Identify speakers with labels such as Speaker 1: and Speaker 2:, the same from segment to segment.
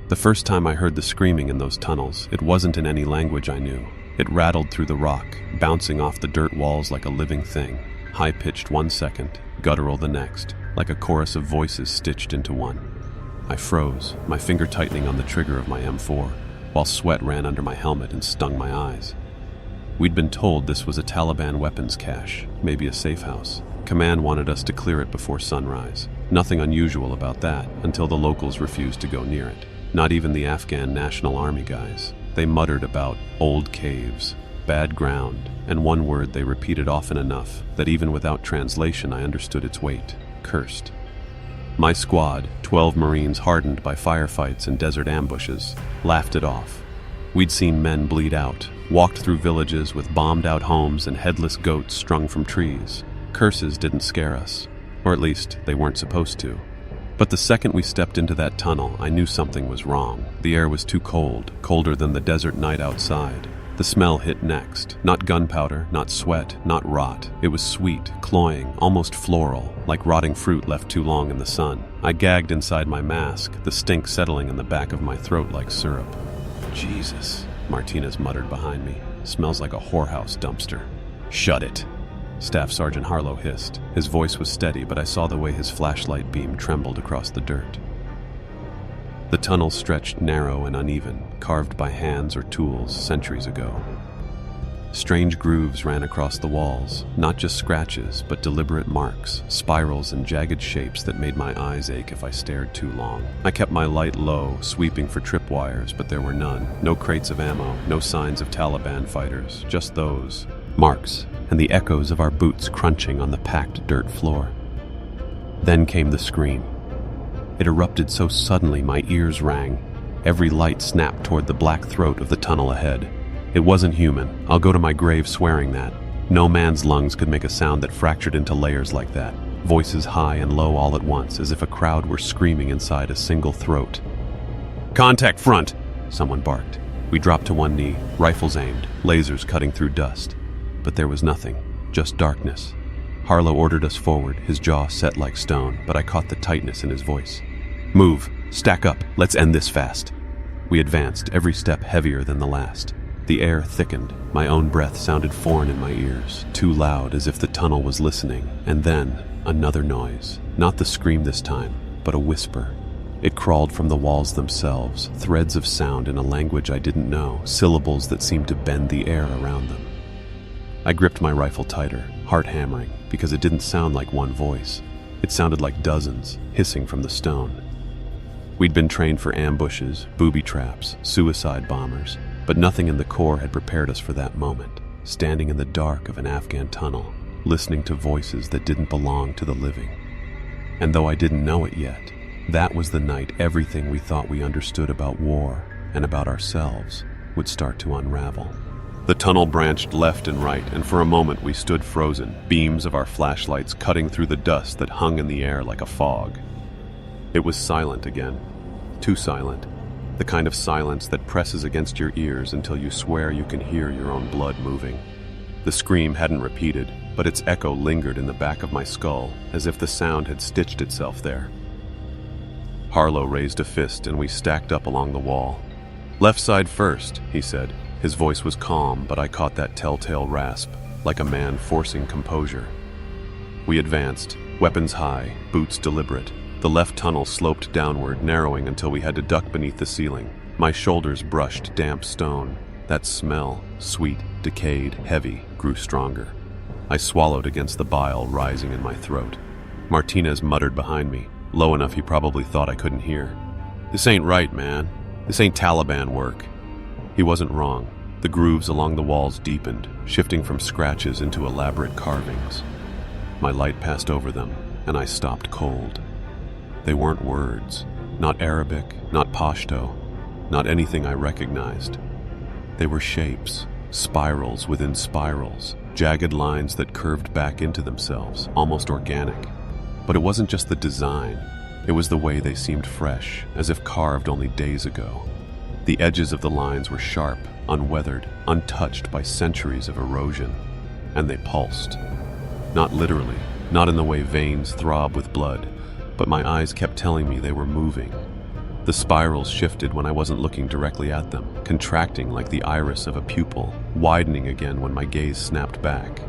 Speaker 1: The first time I heard the screaming in those tunnels, it wasn't in any language I knew. It rattled through the rock, bouncing off the dirt walls like a living thing, high-pitched one second, guttural the next, like a chorus of voices stitched into one. I froze, my finger tightening on the trigger of my M4, while sweat ran under my helmet and stung my eyes. We'd been told this was a Taliban weapons cache, maybe a safe house. Command wanted us to clear it before sunrise. Nothing unusual about that, until the locals refused to go near it. Not even the Afghan National Army guys. They muttered about old caves, bad ground, and one word they repeated often enough that even without translation I understood its weight: cursed. My squad, 12 Marines hardened by firefights and desert ambushes, laughed it off. We'd seen men bleed out, walked through villages with bombed-out homes and headless goats strung from trees. Curses didn't scare us, or at least they weren't supposed to. But the second we stepped into that tunnel, I knew something was wrong. The air was too cold, colder than the desert night outside. The smell hit next. Not gunpowder, not sweat, not rot. It was sweet, cloying, almost floral, like rotting fruit left too long in the sun. I gagged inside my mask, the stink settling in the back of my throat like syrup. Jesus, Martinez muttered behind me. Smells like a whorehouse dumpster. Shut it. Staff Sergeant Harlow hissed. His voice was steady, but I saw the way his flashlight beam trembled across the dirt. The tunnel stretched narrow and uneven, carved by hands or tools centuries ago. Strange grooves ran across the walls, not just scratches, but deliberate marks, spirals and jagged shapes that made my eyes ache if I stared too long. I kept my light low, sweeping for tripwires, but there were none. No crates of ammo, no signs of Taliban fighters, just those marks, and the echoes of our boots crunching on the packed dirt floor. Then came the scream. It erupted so suddenly my ears rang. Every light snapped toward the black throat of the tunnel ahead. It wasn't human. I'll go to my grave swearing that. No man's lungs could make a sound that fractured into layers like that. Voices high and low all at once, as if a crowd were screaming inside a single throat. "Contact front!" someone barked. We dropped to one knee, rifles aimed, lasers cutting through dust. But there was nothing, just darkness. Harlow ordered us forward, his jaw set like stone, but I caught the tightness in his voice. "Move, stack up, let's end this fast." We advanced, every step heavier than the last. The air thickened, my own breath sounded foreign in my ears, too loud as if the tunnel was listening, and then another noise. Not the scream this time, but a whisper. It crawled from the walls themselves, threads of sound in a language I didn't know, syllables that seemed to bend the air around them. I gripped my rifle tighter, heart hammering, because it didn't sound like one voice. It sounded like dozens, hissing from the stone. We'd been trained for ambushes, booby traps, suicide bombers, but nothing in the Corps had prepared us for that moment, standing in the dark of an Afghan tunnel, listening to voices that didn't belong to the living. And though I didn't know it yet, that was the night everything we thought we understood about war and about ourselves would start to unravel. The tunnel branched left and right, and for a moment we stood frozen, beams of our flashlights cutting through the dust that hung in the air like a fog. It was silent again, too silent, the kind of silence that presses against your ears until you swear you can hear your own blood moving. The scream hadn't repeated, but its echo lingered in the back of my skull, as if the sound had stitched itself there. Harlow raised a fist and we stacked up along the wall. "Left side first," he said. His voice was calm, but I caught that telltale rasp, like a man forcing composure. We advanced, weapons high, boots deliberate. The left tunnel sloped downward, narrowing until we had to duck beneath the ceiling. My shoulders brushed damp stone. That smell, sweet, decayed, heavy, grew stronger. I swallowed against the bile rising in my throat. Martinez muttered behind me, low enough he probably thought I couldn't hear. "This ain't right, man. This ain't Taliban work." He wasn't wrong. The grooves along the walls deepened, shifting from scratches into elaborate carvings. My light passed over them, and I stopped cold. They weren't words, not Arabic, not Pashto, not anything I recognized. They were shapes, spirals within spirals, jagged lines that curved back into themselves, almost organic. But it wasn't just the design, it was the way they seemed fresh, as if carved only days ago. The edges of the lines were sharp, unweathered, untouched by centuries of erosion, and they pulsed. Not literally, not in the way veins throb with blood, but my eyes kept telling me they were moving. The spirals shifted when I wasn't looking directly at them, contracting like the iris of a pupil, widening again when my gaze snapped back.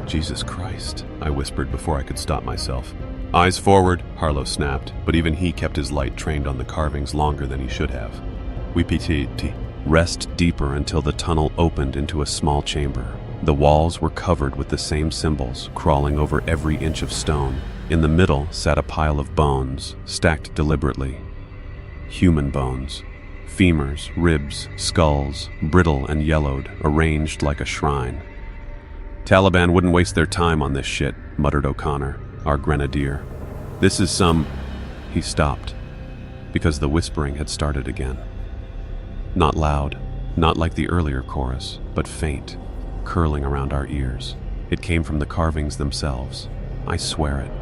Speaker 1: "Jesus Christ," I whispered before I could stop myself. "Eyes forward," Harlow snapped, but even he kept his light trained on the carvings longer than he should have. We rest deeper until the tunnel opened into a small chamber. The walls were covered with the same symbols, crawling over every inch of stone. In the middle sat a pile of bones, stacked deliberately. Human bones. Femurs, ribs, skulls, brittle and yellowed, arranged like a shrine. "Taliban wouldn't waste their time on this shit," muttered O'Connor, our grenadier. "This is some—" He stopped, because the whispering had started again. Not loud, not like the earlier chorus, but faint, curling around our ears. It came from the carvings themselves. I swear it.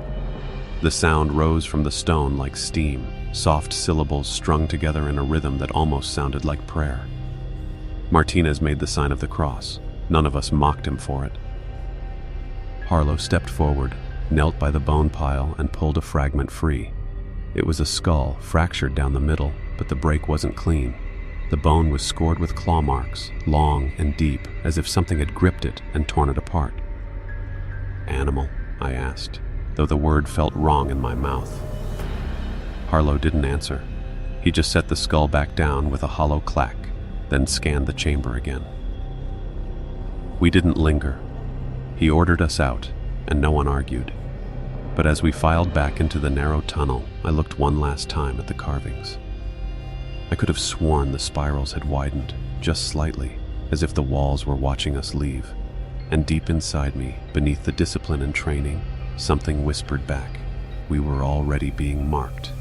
Speaker 1: The sound rose from the stone like steam, soft syllables strung together in a rhythm that almost sounded like prayer. Martinez made the sign of the cross. None of us mocked him for it. Harlow stepped forward, knelt by the bone pile, and pulled a fragment free. It was a skull, fractured down the middle, but the break wasn't clean. The bone was scored with claw marks, long and deep, as if something had gripped it and torn it apart. "Animal?" I asked, though the word felt wrong in my mouth. Harlow didn't answer. He just set the skull back down with a hollow clack, then scanned the chamber again. We didn't linger. He ordered us out, and no one argued. But as we filed back into the narrow tunnel, I looked one last time at the carvings. I could have sworn the spirals had widened, just slightly, as if the walls were watching us leave. And deep inside me, beneath the discipline and training, something whispered back. We were already being marked.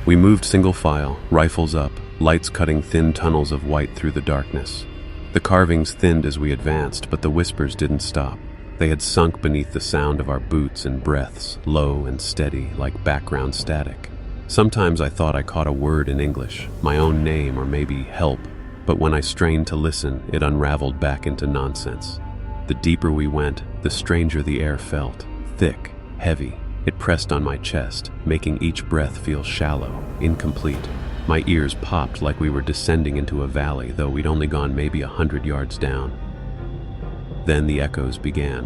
Speaker 1: We moved single file, rifles up, lights cutting thin tunnels of white through the darkness. The carvings thinned as we advanced, but the whispers didn't stop. They had sunk beneath the sound of our boots and breaths, low and steady, like background static. Sometimes I thought I caught a word in English, my own name or maybe help, but when I strained to listen, it unraveled back into nonsense. The deeper we went, the stranger the air felt, thick, heavy. It pressed on my chest, making each breath feel shallow, incomplete. My ears popped like we were descending into a valley, though we'd only gone maybe 100 yards down. Then the echoes began.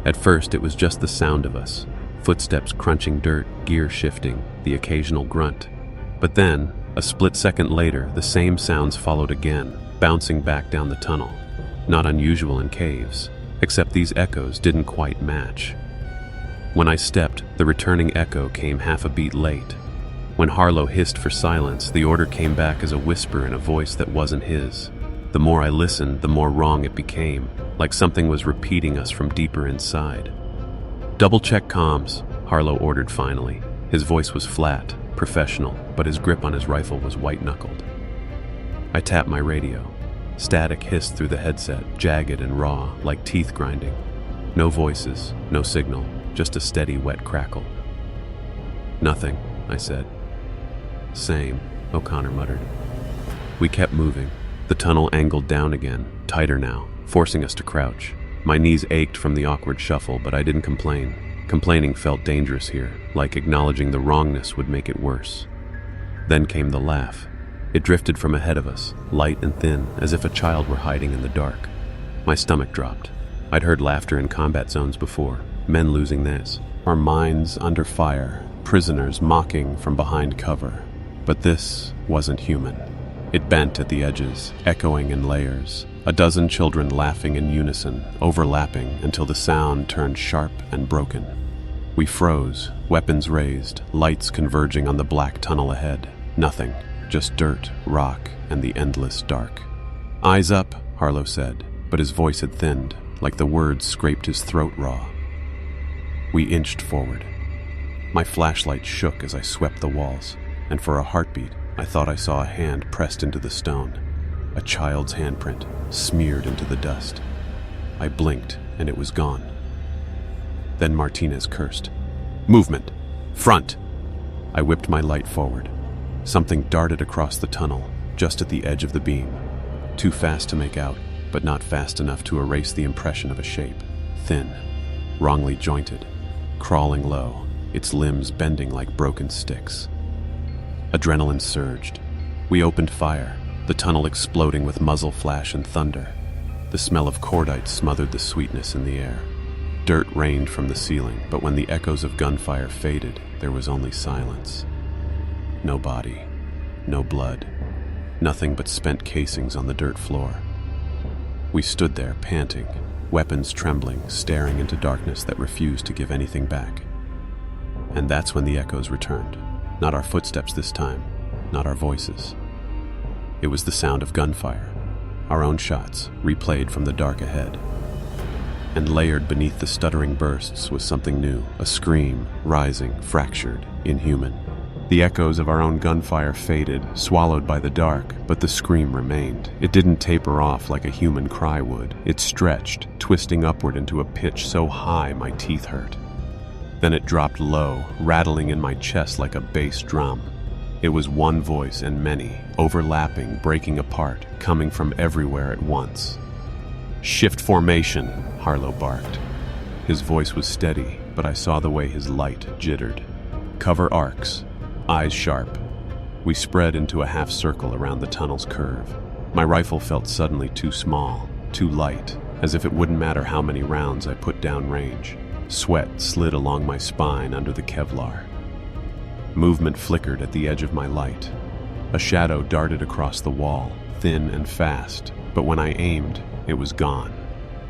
Speaker 1: At first, it was just the sound of us. Footsteps crunching dirt, gear shifting, the occasional grunt. But then, a split second later, the same sounds followed again, bouncing back down the tunnel. Not unusual in caves, except these echoes didn't quite match. When I stepped, the returning echo came half a beat late. When Harlow hissed for silence, the order came back as a whisper in a voice that wasn't his. The more I listened, the more wrong it became, like something was repeating us from deeper inside. "Double-check comms," Harlow ordered finally. His voice was flat, professional, but his grip on his rifle was white-knuckled. I tapped my radio. Static hissed through the headset, jagged and raw, like teeth grinding. No voices, no signal, just a steady, wet crackle. "Nothing," I said. "Same," O'Connor muttered. We kept moving. The tunnel angled down again, tighter now, forcing us to crouch. My knees ached from the awkward shuffle, but I didn't complain. Complaining felt dangerous here, like acknowledging the wrongness would make it worse. Then came the laugh. It drifted from ahead of us, light and thin, as if a child were hiding in the dark. My stomach dropped. I'd heard laughter in combat zones before, men losing theirs. Our minds under fire, prisoners mocking from behind cover. But this wasn't human. It bent at the edges, echoing in layers. A dozen children laughing in unison, overlapping until the sound turned sharp and broken. We froze, weapons raised, lights converging on the black tunnel ahead. Nothing, just dirt, rock, and the endless dark. "Eyes up," Harlow said, but his voice had thinned, like the words scraped his throat raw. We inched forward. My flashlight shook as I swept the walls, and for a heartbeat, I thought I saw a hand pressed into the stone. A child's handprint, smeared into the dust. I blinked, and it was gone. Then Martinez cursed. "Movement! Front!" I whipped my light forward. Something darted across the tunnel, just at the edge of the beam. Too fast to make out, but not fast enough to erase the impression of a shape. Thin, wrongly jointed, crawling low, its limbs bending like broken sticks. Adrenaline surged. We opened fire, the tunnel exploding with muzzle flash and thunder. The smell of cordite smothered the sweetness in the air. Dirt rained from the ceiling, but when the echoes of gunfire faded, there was only silence. No body, no blood, nothing but spent casings on the dirt floor. We stood there, panting, weapons trembling, staring into darkness that refused to give anything back. And that's when the echoes returned. Not our footsteps this time, not our voices. It was the sound of gunfire, our own shots, replayed from the dark ahead. And layered beneath the stuttering bursts was something new, a scream, rising, fractured, inhuman. The echoes of our own gunfire faded, swallowed by the dark, but the scream remained. It didn't taper off like a human cry would. It stretched, twisting upward into a pitch so high my teeth hurt. Then it dropped low, rattling in my chest like a bass drum. It was one voice and many, overlapping, breaking apart, coming from everywhere at once. "Shift formation," Harlow barked. His voice was steady, but I saw the way his light jittered. "Cover arcs, eyes sharp." We spread into a half circle around the tunnel's curve. My rifle felt suddenly too small, too light, as if it wouldn't matter how many rounds I put down range. Sweat slid along my spine under the Kevlar. Movement flickered at the edge of my light. A shadow darted across the wall, thin and fast, but when I aimed, it was gone.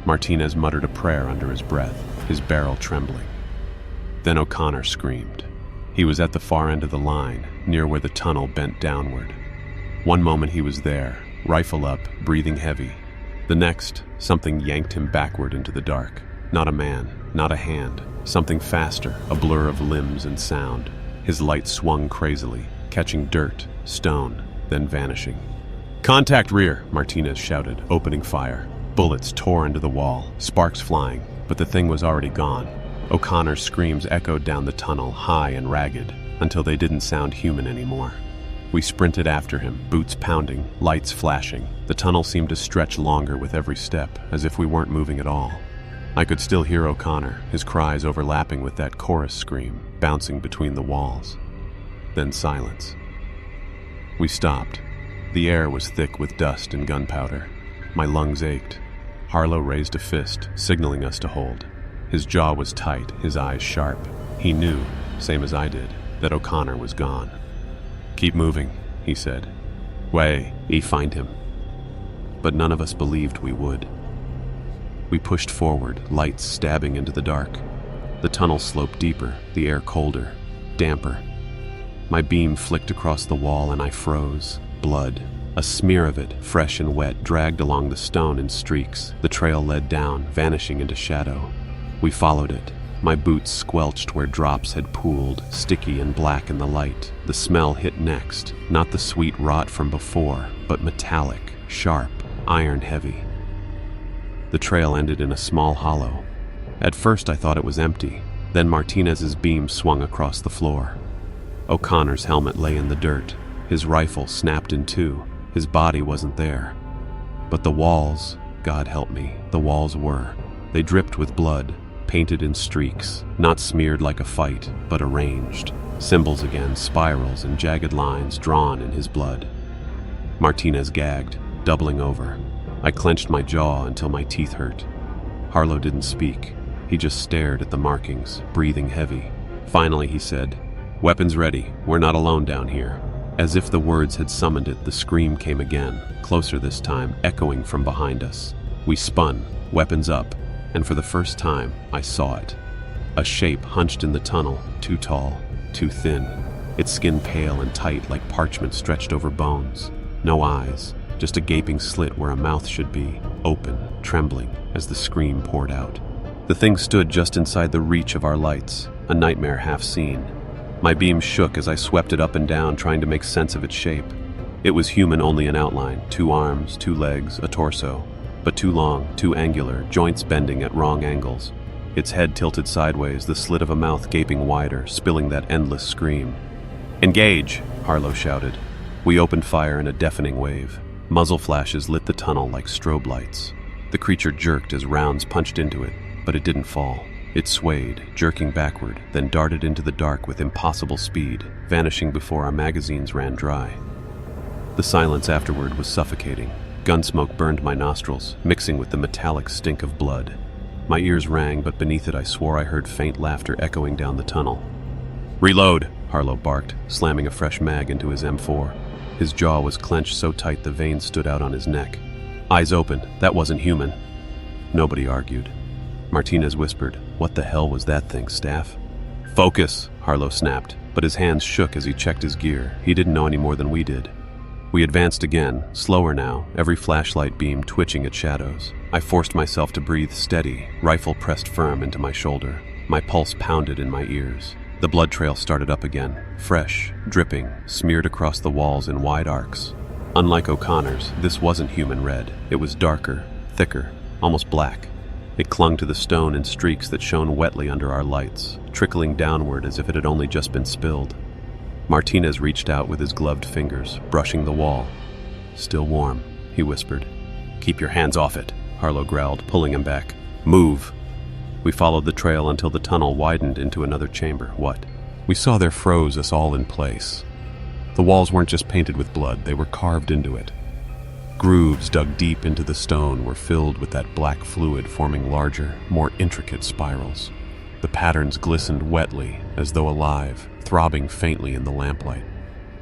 Speaker 1: Martinez muttered a prayer under his breath, his barrel trembling. Then O'Connor screamed. He was at the far end of the line, near where the tunnel bent downward. One moment he was there, rifle up, breathing heavy. The next, something yanked him backward into the dark. Not a man, not a hand, something faster, a blur of limbs and sound. His light swung crazily, catching dirt, stone, then vanishing. "Contact rear," Martinez shouted, opening fire. Bullets tore into the wall, sparks flying, but the thing was already gone. O'Connor's screams echoed down the tunnel, high and ragged, until they didn't sound human anymore. We sprinted after him, boots pounding, lights flashing. The tunnel seemed to stretch longer with every step, as if we weren't moving at all. I could still hear O'Connor, his cries overlapping with that chorus scream, bouncing between the walls. Then silence. We stopped. The air was thick with dust and gunpowder. My lungs ached. Harlow raised a fist, signaling us to hold. His jaw was tight, his eyes sharp. He knew, same as I did, that O'Connor was gone. "Keep moving," he said. "We find him." But none of us believed we would. We pushed forward, lights stabbing into the dark. The tunnel sloped deeper, the air colder, damper. My beam flicked across the wall and I froze. Blood, a smear of it, fresh and wet, dragged along the stone in streaks. The trail led down, vanishing into shadow. We followed it. My boots squelched where drops had pooled, sticky and black in the light. The smell hit next, not the sweet rot from before, but metallic, sharp, iron-heavy. The trail ended in a small hollow. At first I thought it was empty. Then Martinez's beam swung across the floor. O'Connor's helmet lay in the dirt. His rifle snapped in two. His body wasn't there. But the walls, God help me, the walls were. They dripped with blood, painted in streaks, not smeared like a fight, but arranged. Symbols again, spirals and jagged lines drawn in his blood. Martinez gagged, doubling over. I clenched my jaw until my teeth hurt. Harlow didn't speak. He just stared at the markings, breathing heavy. Finally he said, "Weapons ready. We're not alone down here." As if the words had summoned it, the scream came again, closer this time, echoing from behind us. We spun, weapons up, and for the first time, I saw it. A shape hunched in the tunnel, too tall, too thin. Its skin pale and tight like parchment stretched over bones. No eyes, just a gaping slit where a mouth should be, open, trembling, as the scream poured out. The thing stood just inside the reach of our lights, a nightmare half seen. My beam shook as I swept it up and down, trying to make sense of its shape. It was human only in outline, 2 arms, 2 legs, a torso, but too long, too angular, joints bending at wrong angles. Its head tilted sideways, the slit of a mouth gaping wider, spilling that endless scream. "Engage!" Harlow shouted. We opened fire in a deafening wave. Muzzle flashes lit the tunnel like strobe lights. The creature jerked as rounds punched into it, but it didn't fall. It swayed, jerking backward, then darted into the dark with impossible speed, vanishing before our magazines ran dry. The silence afterward was suffocating. Gunsmoke burned my nostrils, mixing with the metallic stink of blood. My ears rang, but beneath it I swore I heard faint laughter echoing down the tunnel. "Reload!" Harlow barked, slamming a fresh mag into his M4. His jaw was clenched so tight the veins stood out on his neck. Eyes open, that wasn't human. Nobody argued. Martinez whispered, "What the hell was that thing, Staff?" "Focus!" Harlow snapped, but his hands shook as he checked his gear. He didn't know any more than we did. We advanced again, slower now, every flashlight beam twitching at shadows. I forced myself to breathe steady, rifle pressed firm into my shoulder. My pulse pounded in my ears. The blood trail started up again, fresh, dripping, smeared across the walls in wide arcs. Unlike O'Connor's, this wasn't human red. It was darker, thicker, almost black. It clung to the stone in streaks that shone wetly under our lights, trickling downward as if it had only just been spilled. Martinez reached out with his gloved fingers, brushing the wall. "Still warm," he whispered. "Keep your hands off it," Harlow growled, pulling him back. "Move." We followed the trail until the tunnel widened into another chamber. What? We saw there froze us all in place. The walls weren't just painted with blood, they were carved into it. Grooves dug deep into the stone were filled with that black fluid, forming larger, more intricate spirals. The patterns glistened wetly, as though alive, throbbing faintly in the lamplight.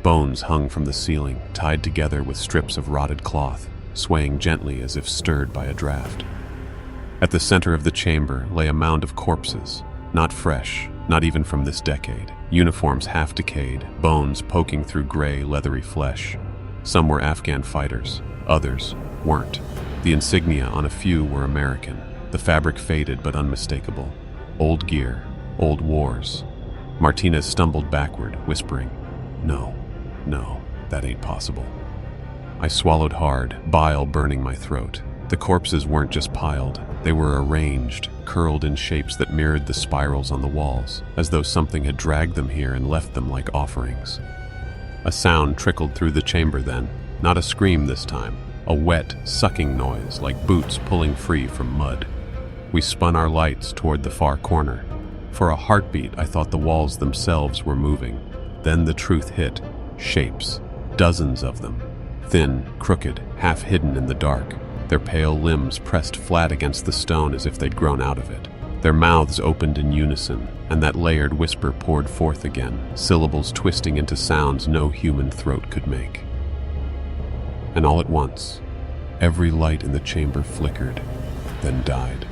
Speaker 1: Bones hung from the ceiling, tied together with strips of rotted cloth, swaying gently as if stirred by a draft. At the center of the chamber lay a mound of corpses, not fresh, not even from this decade. Uniforms half decayed, bones poking through gray, leathery flesh. Some were Afghan fighters, others weren't. The insignia on a few were American, the fabric faded but unmistakable. Old gear, old wars. Martinez stumbled backward, whispering, No, that ain't possible." I swallowed hard, bile burning my throat. The corpses weren't just piled, they were arranged, curled in shapes that mirrored the spirals on the walls, as though something had dragged them here and left them like offerings. A sound trickled through the chamber then, not a scream this time, a wet, sucking noise like boots pulling free from mud. We spun our lights toward the far corner. For a heartbeat, I thought the walls themselves were moving. Then the truth hit. Shapes. Dozens of them. Thin, crooked, half hidden in the dark. Their pale limbs pressed flat against the stone as if they'd grown out of it. Their mouths opened in unison, and that layered whisper poured forth again, syllables twisting into sounds no human throat could make. And all at once, every light in the chamber flickered, then died.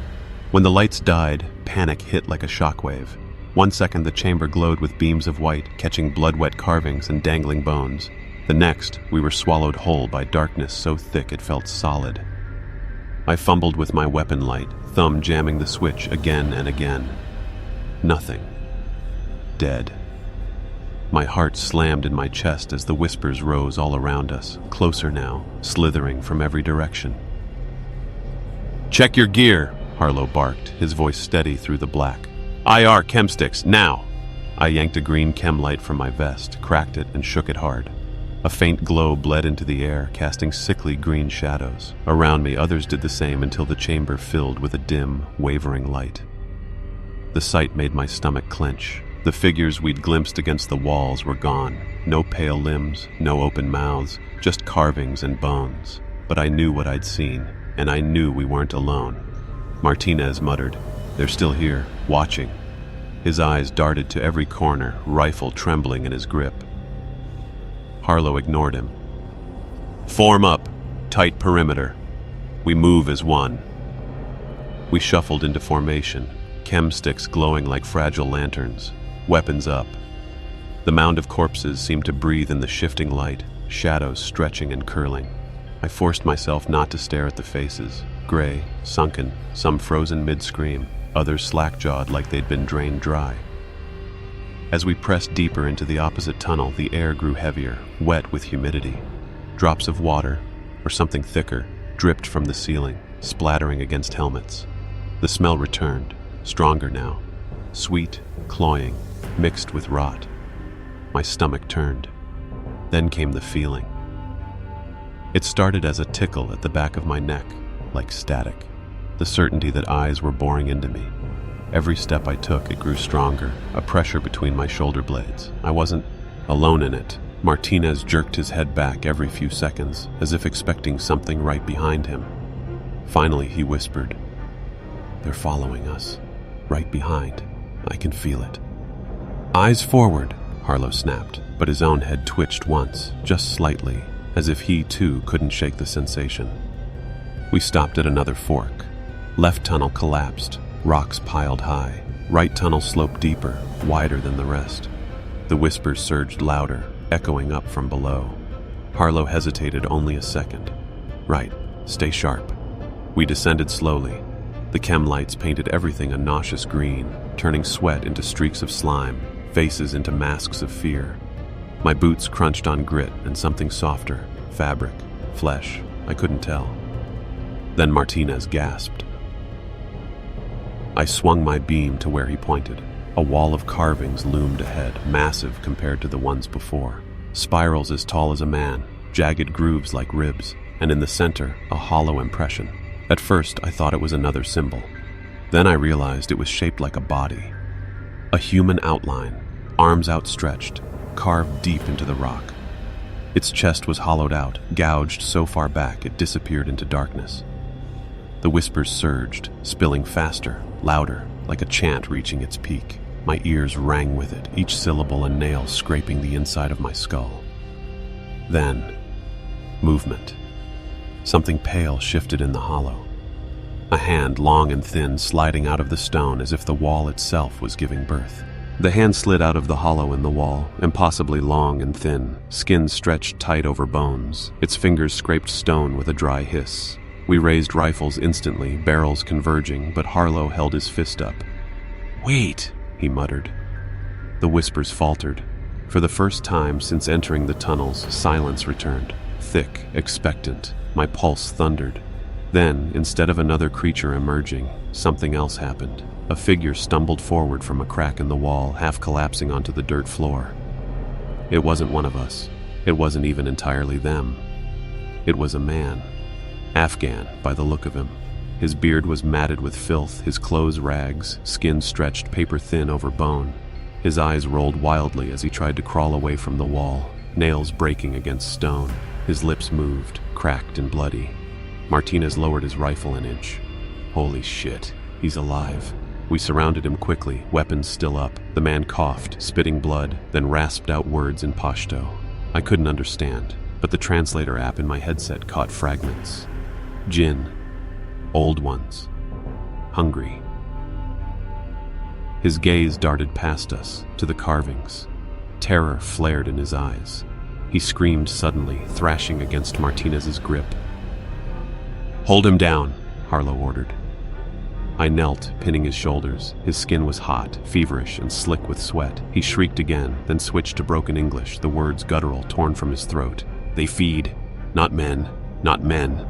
Speaker 1: When the lights died, panic hit like a shockwave. 1 second the chamber glowed with beams of white, catching blood-wet carvings and dangling bones. The next, we were swallowed whole by darkness so thick it felt solid. I fumbled with my weapon light, thumb jamming the switch again and again. Nothing. Dead. My heart slammed in my chest as the whispers rose all around us, closer now, slithering from every direction. "Check your gear," Harlow barked, his voice steady through the black. "IR chem sticks, now!" I yanked a green chem light from my vest, cracked it, and shook it hard. A faint glow bled into the air, casting sickly green shadows. Around me, others did the same until the chamber filled with a dim, wavering light. The sight made my stomach clench. The figures we'd glimpsed against the walls were gone. No pale limbs, no open mouths, just carvings and bones. But I knew what I'd seen, and I knew we weren't alone. Martinez muttered, "They're still here, watching." His eyes darted to every corner, rifle trembling in his grip. Harlow ignored him. "Form up, tight perimeter. We move as one." We shuffled into formation, chem sticks glowing like fragile lanterns, weapons up. The mound of corpses seemed to breathe in the shifting light, shadows stretching and curling. I forced myself not to stare at the faces, gray, sunken, some frozen mid-scream, others slack-jawed like they'd been drained dry. As we pressed deeper into the opposite tunnel, the air grew heavier, wet with humidity. Drops of water, or something thicker, dripped from the ceiling, splattering against helmets. The smell returned, stronger now, sweet, cloying, mixed with rot. My stomach turned. Then came the feeling. It started as a tickle at the back of my neck, like static, the certainty that eyes were boring into me. Every step I took, it grew stronger, a pressure between my shoulder blades. I wasn't alone in it. Martinez jerked his head back every few seconds, as if expecting something right behind him. Finally, he whispered, "They're following us. Right behind. I can feel it." "Eyes forward," Harlow snapped, but his own head twitched once, just slightly, as if he too couldn't shake the sensation. We stopped at another fork. Left tunnel collapsed, rocks piled high. Right tunnel sloped deeper, wider than the rest. The whispers surged louder, echoing up from below. Harlow hesitated only a second. "Right, stay sharp." We descended slowly. The chem lights painted everything a nauseous green, turning sweat into streaks of slime, faces into masks of fear. My boots crunched on grit and something softer, fabric, flesh, I couldn't tell. Then Martinez gasped. I swung my beam to where he pointed. A wall of carvings loomed ahead, massive compared to the ones before. Spirals as tall as a man, jagged grooves like ribs, and in the center, a hollow impression. At first, I thought it was another symbol. Then I realized it was shaped like a body. A human outline, arms outstretched, carved deep into the rock. Its chest was hollowed out, gouged so far back it disappeared into darkness. The whispers surged, spilling faster, louder, like a chant reaching its peak. My ears rang with it, each syllable a nail scraping the inside of my skull. Then, movement. Something pale shifted in the hollow. A hand, long and thin, sliding out of the stone as if the wall itself was giving birth. The hand slid out of the hollow in the wall, impossibly long and thin, skin stretched tight over bones. Its fingers scraped stone with a dry hiss. We raised rifles instantly, barrels converging, but Harlow held his fist up. "Wait," he muttered. The whispers faltered. For the first time since entering the tunnels, silence returned. Thick, expectant, my pulse thundered. Then, instead of another creature emerging, something else happened. A figure stumbled forward from a crack in the wall, half collapsing onto the dirt floor. It wasn't one of us. It wasn't even entirely them. It was a man. Afghan, by the look of him. His beard was matted with filth, his clothes rags, skin stretched paper-thin over bone. His eyes rolled wildly as he tried to crawl away from the wall, nails breaking against stone. His lips moved, cracked and bloody. Martinez lowered his rifle an inch. Holy shit, he's alive. We surrounded him quickly, weapons still up. The man coughed, spitting blood, then rasped out words in Pashto. I couldn't understand, but the translator app in my headset caught fragments. Jinn. Old ones. Hungry. His gaze darted past us, to the carvings. Terror flared in his eyes. He screamed suddenly, thrashing against Martinez's grip. "Hold him down," Harlow ordered. I knelt, pinning his shoulders. His skin was hot, feverish, and slick with sweat. He shrieked again, then switched to broken English, the words guttural torn from his throat. "They feed. Not men. Not men."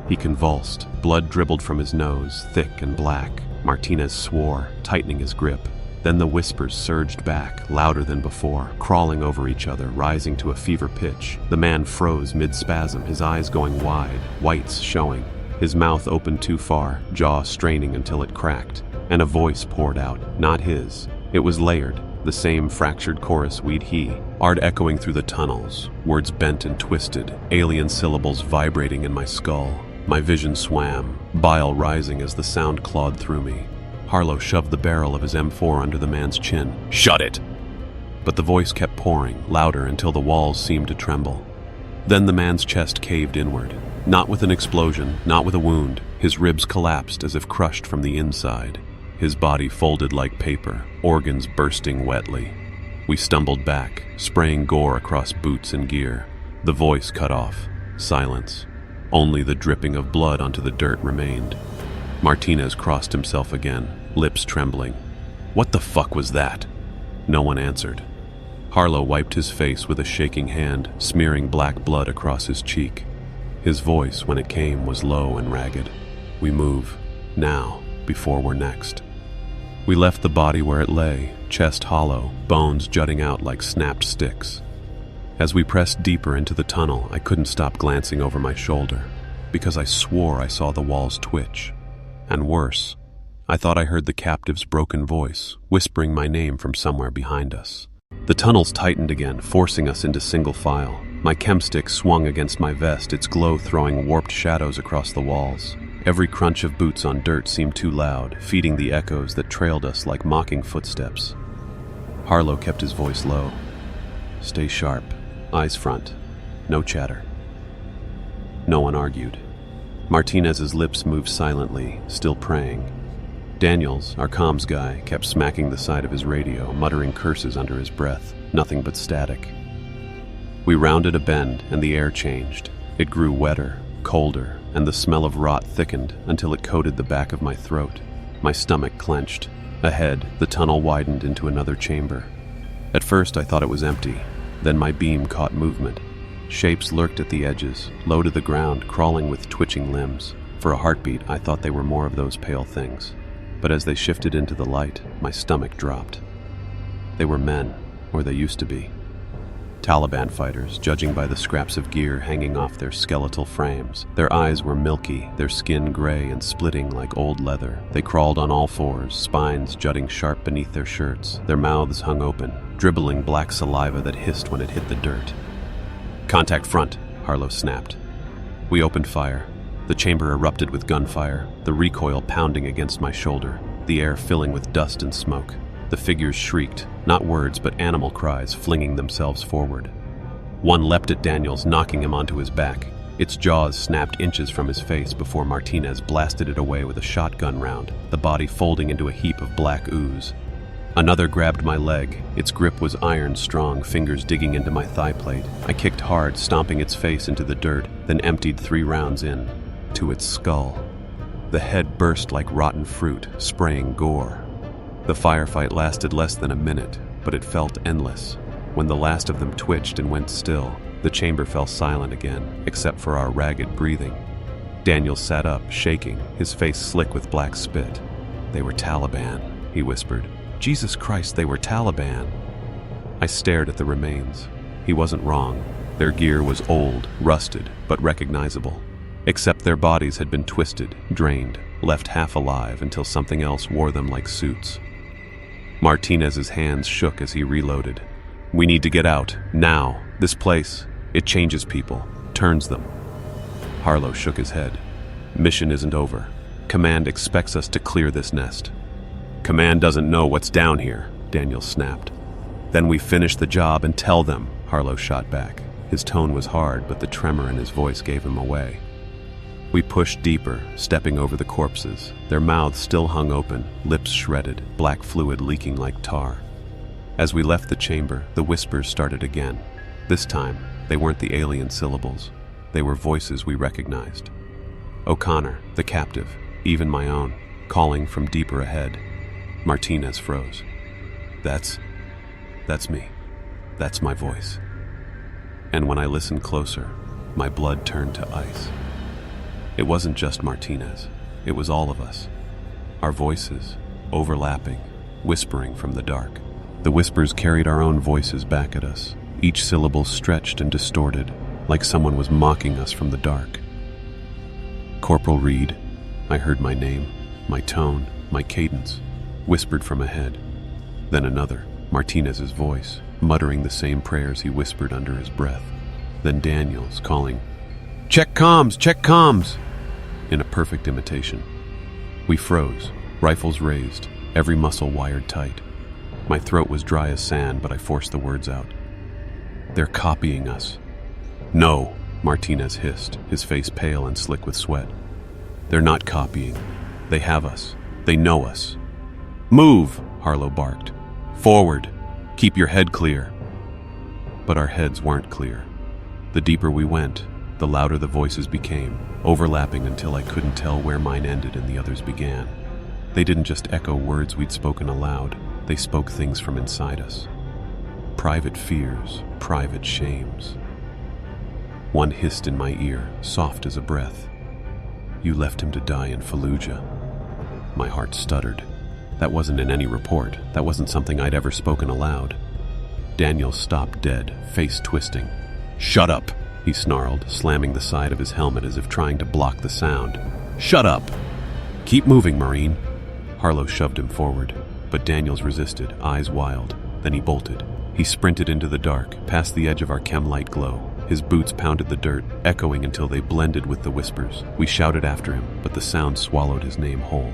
Speaker 1: He convulsed. Blood dribbled from his nose, thick and black. Martinez swore, tightening his grip. Then the whispers surged back, louder than before, crawling over each other, rising to a fever pitch. The man froze mid-spasm, his eyes going wide, whites showing. His mouth opened too far, jaw straining until it cracked. And a voice poured out, not his. It was layered, the same fractured chorus we'd heard echoing through the tunnels, words bent and twisted, alien syllables vibrating in my skull. My vision swam, bile rising as the sound clawed through me. Harlow shoved the barrel of his M4 under the man's chin. "Shut it!" But the voice kept pouring, louder until the walls seemed to tremble. Then the man's chest caved inward. Not with an explosion, not with a wound. His ribs collapsed as if crushed from the inside. His body folded like paper, organs bursting wetly. We stumbled back, spraying gore across boots and gear. The voice cut off. Silence. Only the dripping of blood onto the dirt remained. Martinez crossed himself again, lips trembling. "What the fuck was that?" No one answered. Harlow wiped his face with a shaking hand, smearing black blood across his cheek. His voice, when it came, was low and ragged. "We move. Now, before we're next." We left the body where it lay, chest hollow, bones jutting out like snapped sticks. As we pressed deeper into the tunnel, I couldn't stop glancing over my shoulder, because I swore I saw the walls twitch. And worse, I thought I heard the captive's broken voice, whispering my name from somewhere behind us. The tunnels tightened again, forcing us into single file. My chem stick swung against my vest, its glow throwing warped shadows across the walls. Every crunch of boots on dirt seemed too loud, feeding the echoes that trailed us like mocking footsteps. Harlow kept his voice low. "Stay sharp, eyes front, no chatter." No one argued. Martinez's lips moved silently, still praying. Daniels, our comms guy, kept smacking the side of his radio, muttering curses under his breath, nothing but static. We rounded a bend and the air changed. It grew wetter, colder, and the smell of rot thickened until it coated the back of my throat. My stomach clenched. Ahead, the tunnel widened into another chamber. At first, I thought it was empty. Then my beam caught movement. Shapes lurked at the edges, low to the ground, crawling with twitching limbs. For a heartbeat, I thought they were more of those pale things. But as they shifted into the light, my stomach dropped. They were men, or they used to be. Taliban fighters, judging by the scraps of gear hanging off their skeletal frames. Their eyes were milky, their skin gray and splitting like old leather. They crawled on all fours, spines jutting sharp beneath their shirts. Their mouths hung open, dribbling black saliva that hissed when it hit the dirt. "Contact front," Harlow snapped. We opened fire. The chamber erupted with gunfire, the recoil pounding against my shoulder, the air filling with dust and smoke. The figures shrieked, not words but animal cries, flinging themselves forward. One leapt at Daniels, knocking him onto his back. Its jaws snapped inches from his face before Martinez blasted it away with a shotgun round, the body folding into a heap of black ooze. Another grabbed my leg. Its grip was iron strong, fingers digging into my thigh plate. I kicked hard, stomping its face into the dirt, then emptied 3 rounds in, to its skull. The head burst like rotten fruit, spraying gore. The firefight lasted less than a minute, but it felt endless. When the last of them twitched and went still, the chamber fell silent again, except for our ragged breathing. Daniel sat up, shaking, his face slick with black spit. "They were Taliban," he whispered. "Jesus Christ, they were Taliban." I stared at the remains. He wasn't wrong. Their gear was old, rusted, but recognizable. Except their bodies had been twisted, drained, left half alive until something else wore them like suits. Martinez's hands shook as he reloaded. "We need to get out, now. This place, it changes people, turns them." Harlow shook his head. "Mission isn't over. Command expects us to clear this nest." "Command doesn't know what's down here," Daniel snapped. "Then we finish the job and tell them," Harlow shot back. His tone was hard, but the tremor in his voice gave him away. We pushed deeper, stepping over the corpses. Their mouths still hung open, lips shredded, black fluid leaking like tar. As we left the chamber, the whispers started again. This time, they weren't the alien syllables. They were voices we recognized. O'Connor, the captive, even my own, calling from deeper ahead. Martinez froze. That's me. That's my voice." And when I listened closer, my blood turned to ice. It wasn't just Martinez. It was all of us. Our voices, overlapping, whispering from the dark. The whispers carried our own voices back at us, each syllable stretched and distorted, like someone was mocking us from the dark. "Corporal Reed," I heard my name, my tone, my cadence, whispered from ahead. Then another, Martinez's voice, muttering the same prayers he whispered under his breath. Then Daniel's calling, "Check comms! Check comms!" in a perfect imitation. We froze, rifles raised, every muscle wired tight. My throat was dry as sand, but I forced the words out. "They're copying us." "No," Martinez hissed, his face pale and slick with sweat. "They're not copying. They have us. They know us." "Move!" Harlow barked. "Forward! Keep your head clear." But our heads weren't clear. The deeper we went, the louder the voices became, overlapping until I couldn't tell where mine ended and the others began. They didn't just echo words we'd spoken aloud, they spoke things from inside us. Private fears, private shames. One hissed in my ear, soft as a breath. "You left him to die in Fallujah." My heart stuttered. That wasn't in any report. That wasn't something I'd ever spoken aloud. Daniel stopped dead, face twisting. "Shut up!" he snarled, slamming the side of his helmet as if trying to block the sound. "Shut up! Keep moving, Marine." Harlow shoved him forward, but Daniels resisted, eyes wild. Then he bolted. He sprinted into the dark, past the edge of our chem light glow. His boots pounded the dirt, echoing until they blended with the whispers. We shouted after him, but the sound swallowed his name whole.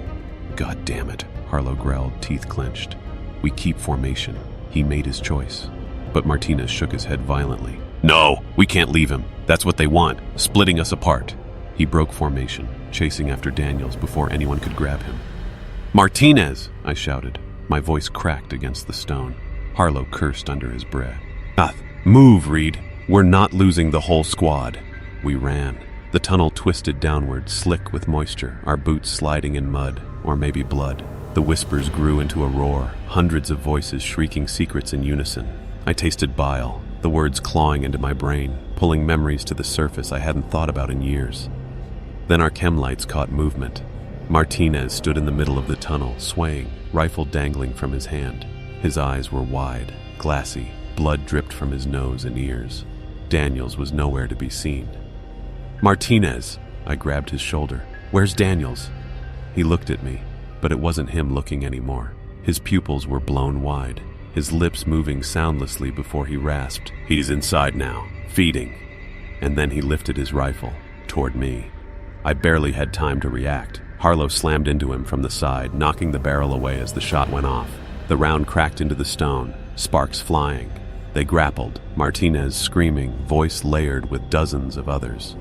Speaker 1: "God damn it," Harlow growled, teeth clenched. "We keep formation." He made his choice. But Martinez shook his head violently. "No, we can't leave him. That's what they want, splitting us apart." He broke formation, chasing after Daniels before anyone could grab him. "Martinez!" I shouted. My voice cracked against the stone. Harlow cursed under his breath. "Move, Reed. We're not losing the whole squad." We ran. The tunnel twisted downward, slick with moisture, our boots sliding in mud, or maybe blood. The whispers grew into a roar, hundreds of voices shrieking secrets in unison. I tasted bile, the words clawing into my brain, pulling memories to the surface I hadn't thought about in years. Then our chem lights caught movement. Martinez stood in the middle of the tunnel, swaying, rifle dangling from his hand. His eyes were wide, glassy, blood dripped from his nose and ears. Daniels was nowhere to be seen. "Martinez!" I grabbed his shoulder. "Where's Daniels?" He looked at me, but it wasn't him looking anymore. His pupils were blown wide, his lips moving soundlessly before he rasped, "He's inside now, feeding." And then he lifted his rifle, toward me. I barely had time to react. Harlow slammed into him from the side, knocking the barrel away as the shot went off. The round cracked into the stone, sparks flying. They grappled, Martinez screaming, voice layered with dozens of others.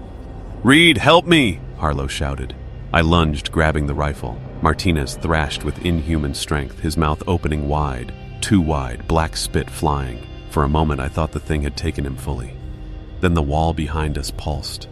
Speaker 1: "Reed, help me!" Harlow shouted. I lunged, grabbing the rifle. Martinez thrashed with inhuman strength, his mouth opening wide, too wide, black spit flying. For a moment I thought the thing had taken him fully. Then the wall behind us pulsed.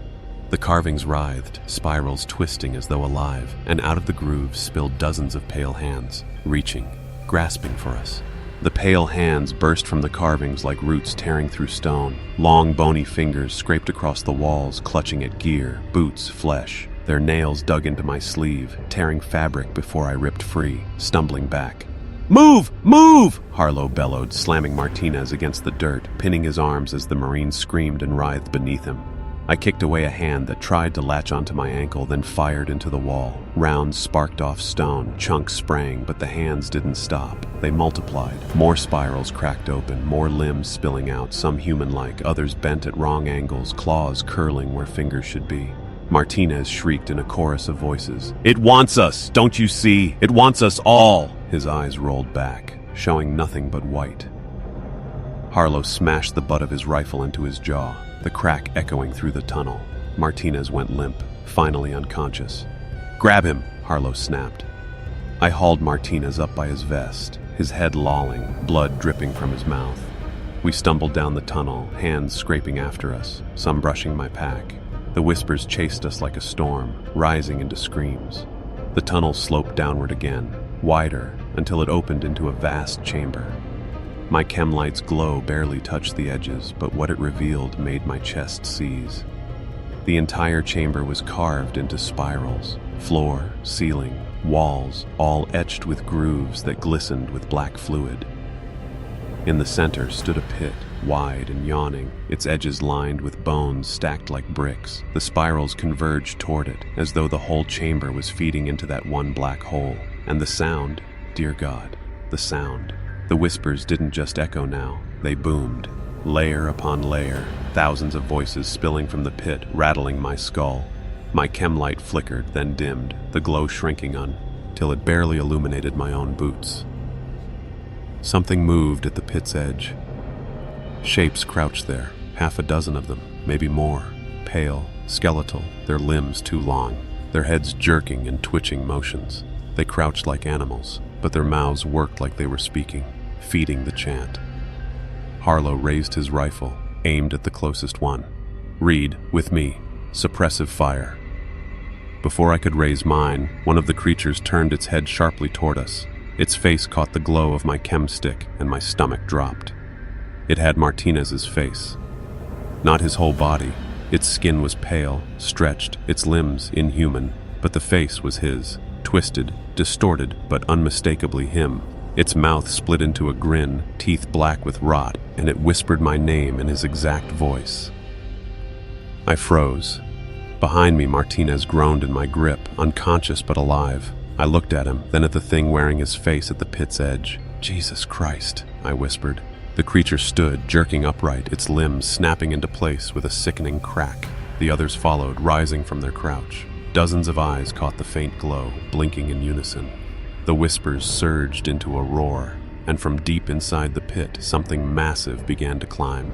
Speaker 1: The carvings writhed, spirals twisting as though alive, and out of the grooves spilled dozens of pale hands, reaching, grasping for us. The pale hands burst from the carvings like roots tearing through stone. Long, bony fingers scraped across the walls, clutching at gear, boots, flesh. Their nails dug into my sleeve, tearing fabric before I ripped free, stumbling back. "Move! Move!" Harlow bellowed, slamming Martinez against the dirt, pinning his arms as the Marine screamed and writhed beneath him. I kicked away a hand that tried to latch onto my ankle, then fired into the wall. Rounds sparked off stone, chunks sprang, but the hands didn't stop. They multiplied. More spirals cracked open, more limbs spilling out, some human-like, others bent at wrong angles, claws curling where fingers should be. Martinez shrieked in a chorus of voices. "It wants us! Don't you see? It wants us all!" His eyes rolled back, showing nothing but white. Harlow smashed the butt of his rifle into his jaw, the crack echoing through the tunnel. Martinez went limp, finally unconscious. "Grab him!" Harlow snapped. I hauled Martinez up by his vest, his head lolling, blood dripping from his mouth. We stumbled down the tunnel, hands scraping after us, some brushing my pack. The whispers chased us like a storm, rising into screams. The tunnel sloped downward again, wider, until it opened into a vast chamber. My chem light's glow barely touched the edges, but what it revealed made my chest seize. The entire chamber was carved into spirals, floor, ceiling, walls, all etched with grooves that glistened with black fluid. In the center stood a pit, wide and yawning, its edges lined with bones stacked like bricks. The spirals converged toward it, as though the whole chamber was feeding into that one black hole. And the sound, dear God, the sound. The whispers didn't just echo now, they boomed, layer upon layer, thousands of voices spilling from the pit, rattling my skull. My chem light flickered, then dimmed, the glow shrinking until it barely illuminated my own boots. Something moved at the pit's edge. Shapes crouched there, half a dozen of them, maybe more, pale, skeletal, their limbs too long, their heads jerking in twitching motions. They crouched like animals, but their mouths worked like they were speaking, feeding the chant. Harlow raised his rifle, aimed at the closest one. "Reed, with me. Suppressive fire." Before I could raise mine, one of the creatures turned its head sharply toward us. Its face caught the glow of my chem stick, and my stomach dropped. It had Martinez's face. Not his whole body. Its skin was pale, stretched, its limbs inhuman, but the face was his, twisted, distorted, but unmistakably him. Its mouth split into a grin, teeth black with rot, and it whispered my name in his exact voice. I froze. Behind me, Martinez groaned in my grip, unconscious but alive. I looked at him, then at the thing wearing his face at the pit's edge. "Jesus Christ," I whispered. The creature stood, jerking upright, its limbs snapping into place with a sickening crack. The others followed, rising from their crouch. Dozens of eyes caught the faint glow, blinking in unison. The whispers surged into a roar, and from deep inside the pit, something massive began to climb.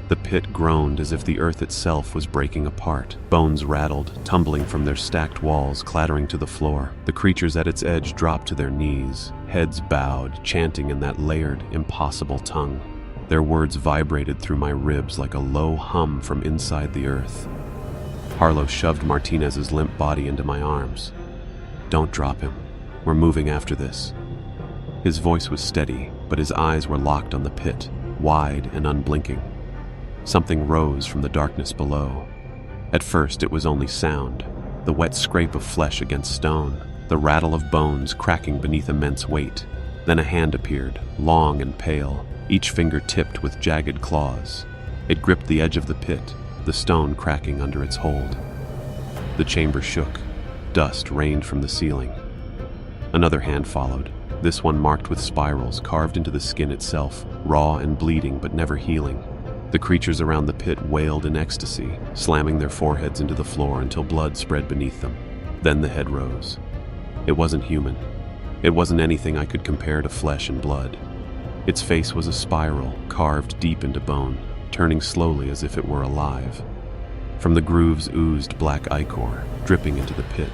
Speaker 1: The pit groaned as if the earth itself was breaking apart. Bones rattled, tumbling from their stacked walls, clattering to the floor. The creatures at its edge dropped to their knees, heads bowed, chanting in that layered, impossible tongue. Their words vibrated through my ribs like a low hum from inside the earth. Harlow shoved Martinez's limp body into my arms. "Don't drop him. We're moving after this." His voice was steady, but his eyes were locked on the pit, wide and unblinking. Something rose from the darkness below. At first, it was only sound, the wet scrape of flesh against stone, the rattle of bones cracking beneath immense weight. Then a hand appeared, long and pale, each finger tipped with jagged claws. It gripped the edge of the pit, the stone cracking under its hold. The chamber shook. Dust rained from the ceiling. Another hand followed, this one marked with spirals carved into the skin itself, raw and bleeding but never healing. The creatures around the pit wailed in ecstasy, slamming their foreheads into the floor until blood spread beneath them. Then the head rose. It wasn't human. It wasn't anything I could compare to flesh and blood. Its face was a spiral, carved deep into bone, turning slowly as if it were alive. From the grooves oozed black ichor, dripping into the pit.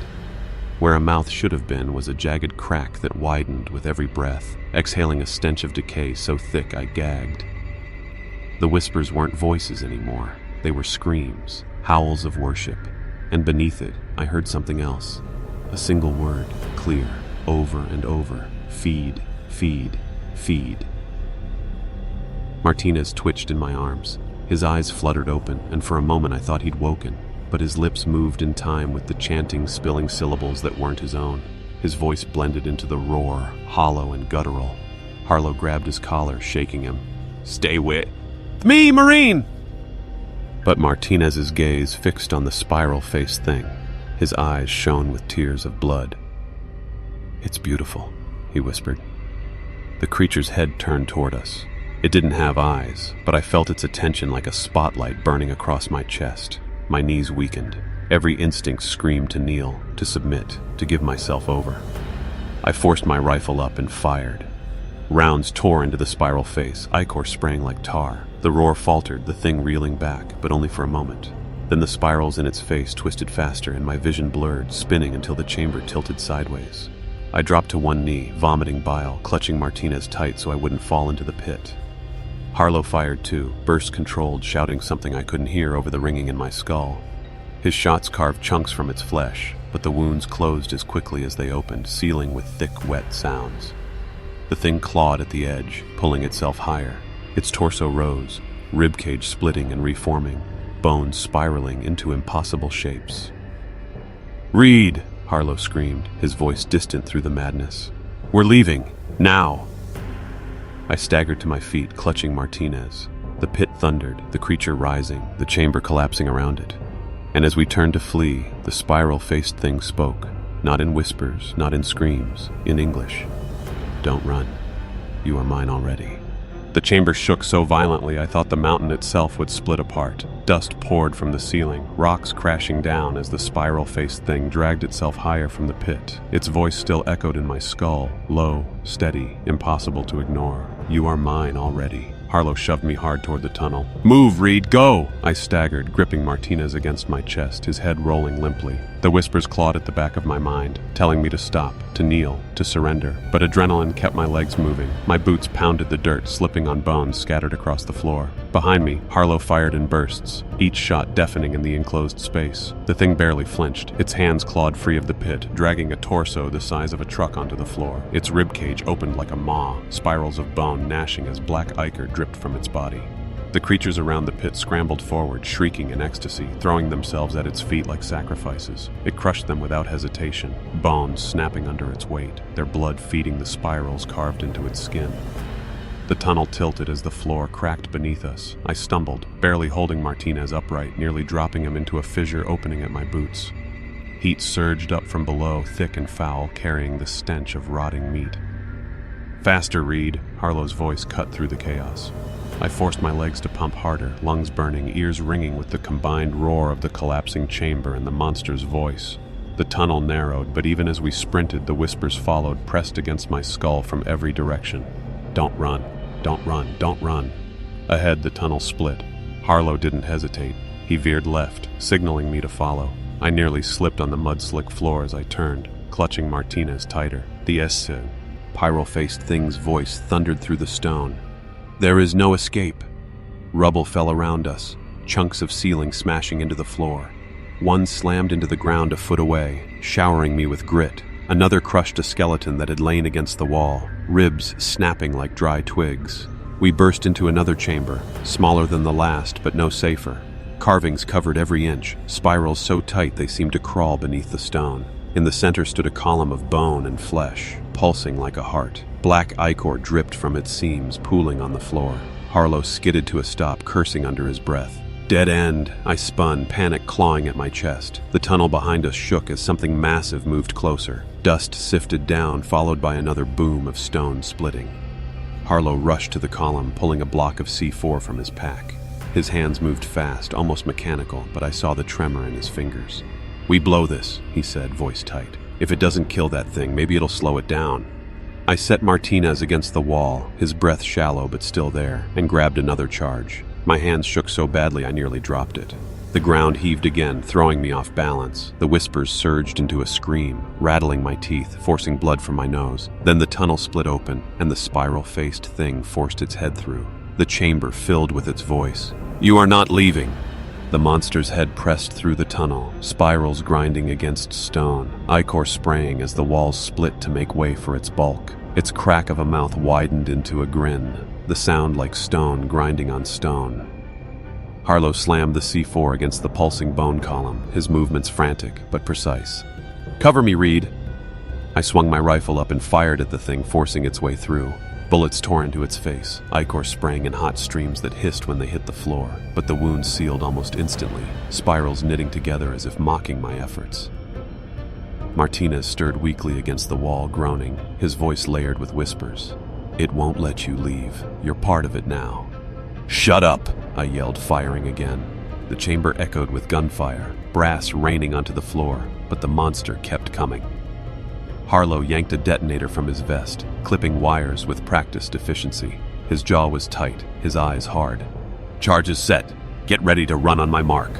Speaker 1: Where a mouth should have been was a jagged crack that widened with every breath, exhaling a stench of decay so thick I gagged. The whispers weren't voices anymore. They were screams, howls of worship. And beneath it, I heard something else. A single word, clear, over and over. Feed, feed, feed. Martinez twitched in my arms. His eyes fluttered open, and for a moment I thought he'd woken. But his lips moved in time with the chanting, spilling syllables that weren't his own. His voice blended into the roar, hollow and guttural. Harlow grabbed his collar, shaking him. "Stay with me, Marine!" But Martinez's gaze fixed on the spiral-faced thing. His eyes shone with tears of blood. "It's beautiful," he whispered. The creature's head turned toward us. It didn't have eyes, but I felt its attention like a spotlight burning across my chest. My knees weakened. Every instinct screamed to kneel, to submit, to give myself over. I forced my rifle up and fired. Rounds tore into the spiral face, ichor spraying like tar. The roar faltered, the thing reeling back, but only for a moment. Then the spirals in its face twisted faster and my vision blurred, spinning until the chamber tilted sideways. I dropped to one knee, vomiting bile, clutching Martinez tight so I wouldn't fall into the pit. Harlow fired too, burst controlled, shouting something I couldn't hear over the ringing in my skull. His shots carved chunks from its flesh, but the wounds closed as quickly as they opened, sealing with thick, wet sounds. The thing clawed at the edge, pulling itself higher. Its torso rose, ribcage splitting and reforming, bones spiraling into impossible shapes. "Reed!" Harlow screamed, his voice distant through the madness. "We're leaving! Now!" I staggered to my feet, clutching Martinez. The pit thundered, the creature rising, the chamber collapsing around it. And as we turned to flee, the spiral-faced thing spoke, not in whispers, not in screams, in English. "Don't run. You are mine already." The chamber shook so violently I thought the mountain itself would split apart. Dust poured from the ceiling, rocks crashing down as the spiral-faced thing dragged itself higher from the pit. Its voice still echoed in my skull, low, steady, impossible to ignore. "You are mine already." Harlow shoved me hard toward the tunnel. "Move, Reed, go!" I staggered, gripping Martinez against my chest, his head rolling limply. The whispers clawed at the back of my mind, telling me to stop, to kneel, to surrender. But adrenaline kept my legs moving. My boots pounded the dirt, slipping on bones scattered across the floor. Behind me, Harlow fired in bursts, each shot deafening in the enclosed space. The thing barely flinched. Its hands clawed free of the pit, dragging a torso the size of a truck onto the floor. Its ribcage opened like a maw, spirals of bone gnashing as black ichor dripped from its body. The creatures around the pit scrambled forward, shrieking in ecstasy, throwing themselves at its feet like sacrifices. It crushed them without hesitation, bones snapping under its weight, their blood feeding the spirals carved into its skin. The tunnel tilted as the floor cracked beneath us. I stumbled, barely holding Martinez upright, nearly dropping him into a fissure opening at my boots. Heat surged up from below, thick and foul, carrying the stench of rotting meat. Faster, Reed. Harlow's voice cut through the chaos. I forced my legs to pump harder, lungs burning, ears ringing with the combined roar of the collapsing chamber and the monster's voice. The tunnel narrowed, but even as we sprinted, the whispers followed, pressed against my skull from every direction. Don't run. Don't run. Don't run. Ahead, the tunnel split. Harlow didn't hesitate. He veered left, signaling me to follow. I nearly slipped on the mud-slick floor as I turned, clutching Martinez tighter. The pyro-faced thing's voice thundered through the stone. There is no escape. Rubble fell around us, chunks of ceiling smashing into the floor. One slammed into the ground a foot away, showering me with grit. Another crushed a skeleton that had lain against the wall, ribs snapping like dry twigs. We burst into another chamber, smaller than the last, but no safer. Carvings covered every inch, spirals so tight they seemed to crawl beneath the stone. In the center stood a column of bone and flesh, pulsing like a heart. Black ichor dripped from its seams, pooling on the floor. Harlow skidded to a stop, cursing under his breath. Dead end. I spun, panic clawing at my chest. The tunnel behind us shook as something massive moved closer. Dust sifted down, followed by another boom of stone splitting. Harlow rushed to the column, pulling a block of C4 from his pack. His hands moved fast, almost mechanical, but I saw the tremor in his fingers. We blow this, he said, voice tight. If it doesn't kill that thing, maybe it'll slow it down. I set Martinez against the wall, his breath shallow but still there, and grabbed another charge. My hands shook so badly I nearly dropped it. The ground heaved again, throwing me off balance. The whispers surged into a scream, rattling my teeth, forcing blood from my nose. Then the tunnel split open, and the spiral-faced thing forced its head through. The chamber filled with its voice. You are not leaving. The monster's head pressed through the tunnel, spirals grinding against stone, ichor spraying as the walls split to make way for its bulk. Its crack of a mouth widened into a grin, the sound like stone grinding on stone. Harlow slammed the C4 against the pulsing bone column, his movements frantic but precise. Cover me, Reed. I swung my rifle up and fired at the thing, forcing its way through. Bullets tore into its face, ichor spraying in hot streams that hissed when they hit the floor, but the wounds sealed almost instantly, spirals knitting together as if mocking my efforts. Martinez stirred weakly against the wall, groaning, his voice layered with whispers. It won't let you leave. You're part of it now. Shut up, I yelled, firing again. The chamber echoed with gunfire, brass raining onto the floor, but the monster kept coming. Harlow yanked a detonator from his vest, clipping wires with practiced efficiency. His jaw was tight, his eyes hard. Charges set. Get ready to run on my mark.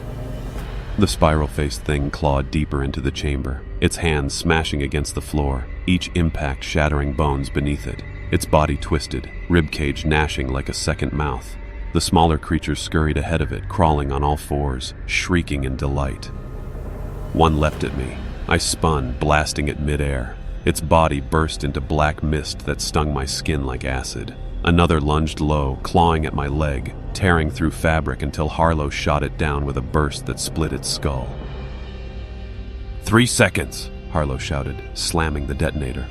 Speaker 1: The spiral-faced thing clawed deeper into the chamber, its hands smashing against the floor, each impact shattering bones beneath it. Its body twisted, ribcage gnashing like a second mouth. The smaller creatures scurried ahead of it, crawling on all fours, shrieking in delight. One leapt at me. I spun, blasting it midair. Its body burst into black mist that stung my skin like acid. Another lunged low, clawing at my leg, tearing through fabric until Harlow shot it down with a burst that split its skull. 3 seconds, Harlow shouted, slamming the detonator.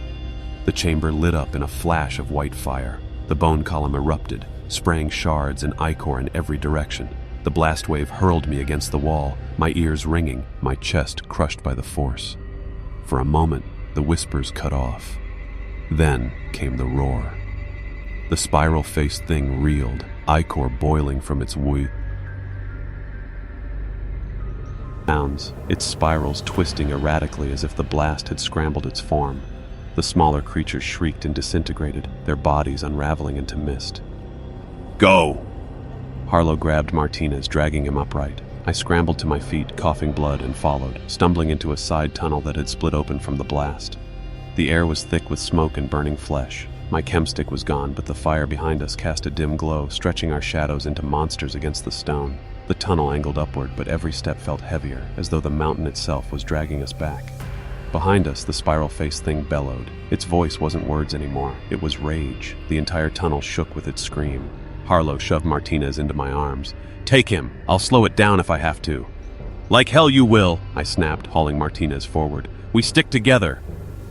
Speaker 1: The chamber lit up in a flash of white fire. The bone column erupted, spraying shards and ichor in every direction. The blast wave hurled me against the wall, my ears ringing, my chest crushed by the force. For a moment, the whispers cut off. Then came the roar. The spiral-faced thing reeled, ichor boiling from its sounds, its spirals twisting erratically as if the blast had scrambled its form. The smaller creatures shrieked and disintegrated, their bodies unraveling into mist. Go! Harlow grabbed Martinez, dragging him upright. I scrambled to my feet, coughing blood, and followed, stumbling into a side tunnel that had split open from the blast. The air was thick with smoke and burning flesh. My chem stick was gone, but the fire behind us cast a dim glow, stretching our shadows into monsters against the stone. The tunnel angled upward, but every step felt heavier, as though the mountain itself was dragging us back. Behind us, the spiral-faced thing bellowed. Its voice wasn't words anymore. It was rage. The entire tunnel shook with its scream. Harlow shoved Martinez into my arms. Take him. I'll slow it down if I have to. Like hell you will, I snapped, hauling Martinez forward. We stick together.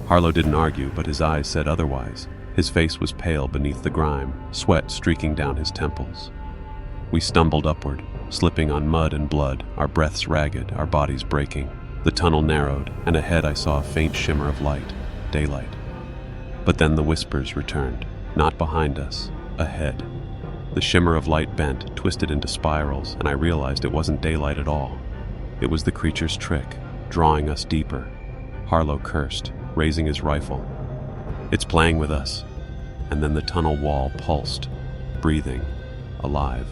Speaker 1: Harlow didn't argue, but his eyes said otherwise. His face was pale beneath the grime, sweat streaking down his temples. We stumbled upward, slipping on mud and blood, our breaths ragged, our bodies breaking. The tunnel narrowed, and ahead I saw a faint shimmer of light, daylight. But then the whispers returned, not behind us, ahead. The shimmer of light bent, twisted into spirals, and I realized it wasn't daylight at all. It was the creature's trick, drawing us deeper. Harlow cursed, raising his rifle. "It's playing with us." And then the tunnel wall pulsed, breathing, alive.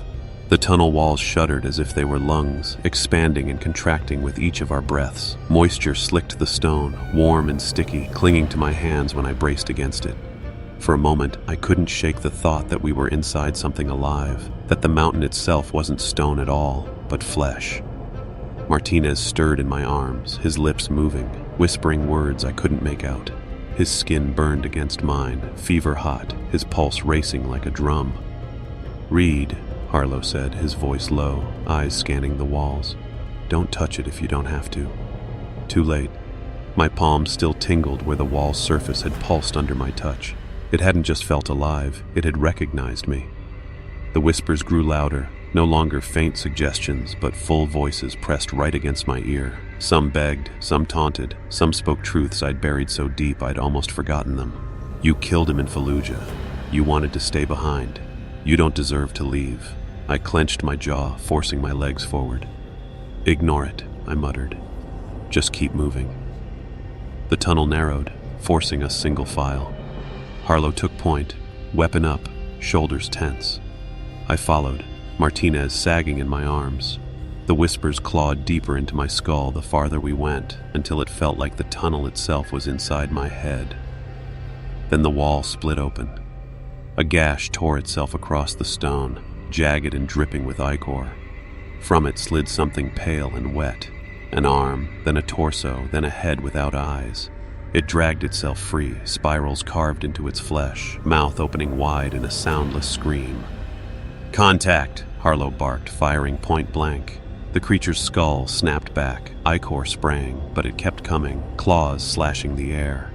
Speaker 1: The tunnel walls shuddered as if they were lungs, expanding and contracting with each of our breaths. Moisture slicked the stone, warm and sticky, clinging to my hands when I braced against it. For a moment, I couldn't shake the thought that we were inside something alive, that the mountain itself wasn't stone at all, but flesh. Martinez stirred in my arms, his lips moving, whispering words I couldn't make out. His skin burned against mine, fever hot, his pulse racing like a drum. "Reed," Harlow said, his voice low, eyes scanning the walls. "Don't touch it if you don't have to." Too late. My palms still tingled where the wall's surface had pulsed under my touch. It hadn't just felt alive, it had recognized me. The whispers grew louder, no longer faint suggestions, but full voices pressed right against my ear. Some begged, some taunted, some spoke truths I'd buried so deep I'd almost forgotten them. "You killed him in Fallujah. You wanted to stay behind. You don't deserve to leave." I clenched my jaw, forcing my legs forward. "Ignore it," I muttered. "Just keep moving." The tunnel narrowed, forcing us single file. Harlow took point, weapon up, shoulders tense. I followed, Martinez sagging in my arms. The whispers clawed deeper into my skull the farther we went, until it felt like the tunnel itself was inside my head. Then the wall split open. A gash tore itself across the stone, jagged and dripping with ichor. From it slid something pale and wet, an arm, then a torso, then a head without eyes. It dragged itself free, spirals carved into its flesh, mouth opening wide in a soundless scream. "Contact!" Harlow barked, firing point blank. The creature's skull snapped back, ichor sprang, but it kept coming, claws slashing the air.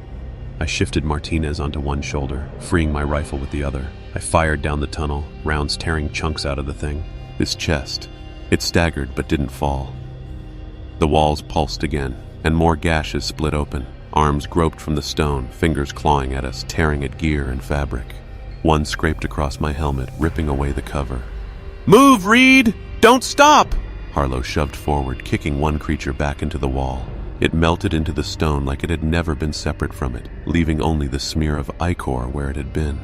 Speaker 1: I shifted Martinez onto one shoulder, freeing my rifle with the other. I fired down the tunnel, rounds tearing chunks out of the thing. His chest. It staggered but didn't fall. The walls pulsed again, and more gashes split open. Arms groped from the stone, fingers clawing at us, tearing at gear and fabric. One scraped across my helmet, ripping away the cover. "Move, Reed! Don't stop!" Harlow shoved forward, kicking one creature back into the wall. It melted into the stone like it had never been separate from it, leaving only the smear of ichor where it had been.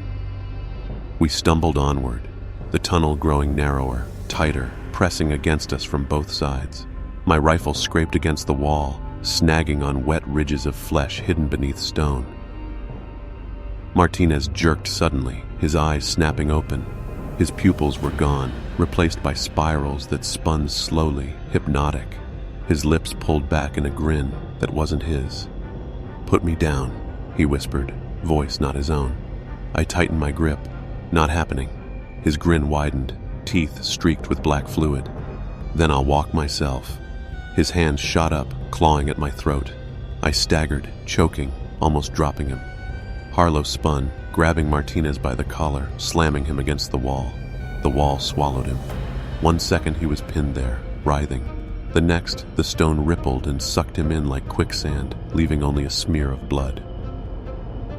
Speaker 1: We stumbled onward, the tunnel growing narrower, tighter, pressing against us from both sides. My rifle scraped against the wall, snagging on wet ridges of flesh hidden beneath stone. Martinez jerked suddenly, his eyes snapping open. His pupils were gone, replaced by spirals that spun slowly, hypnotic. His lips pulled back in a grin that wasn't his. "Put me down," he whispered, voice not his own. I tightened my grip. Not happening. His grin widened, teeth streaked with black fluid. "Then I'll walk myself." His hands shot up, clawing at my throat. I staggered, choking, almost dropping him. Harlow spun, grabbing Martinez by the collar, slamming him against the wall. The wall swallowed him. 1 second he was pinned there, writhing. The next, the stone rippled and sucked him in like quicksand, leaving only a smear of blood.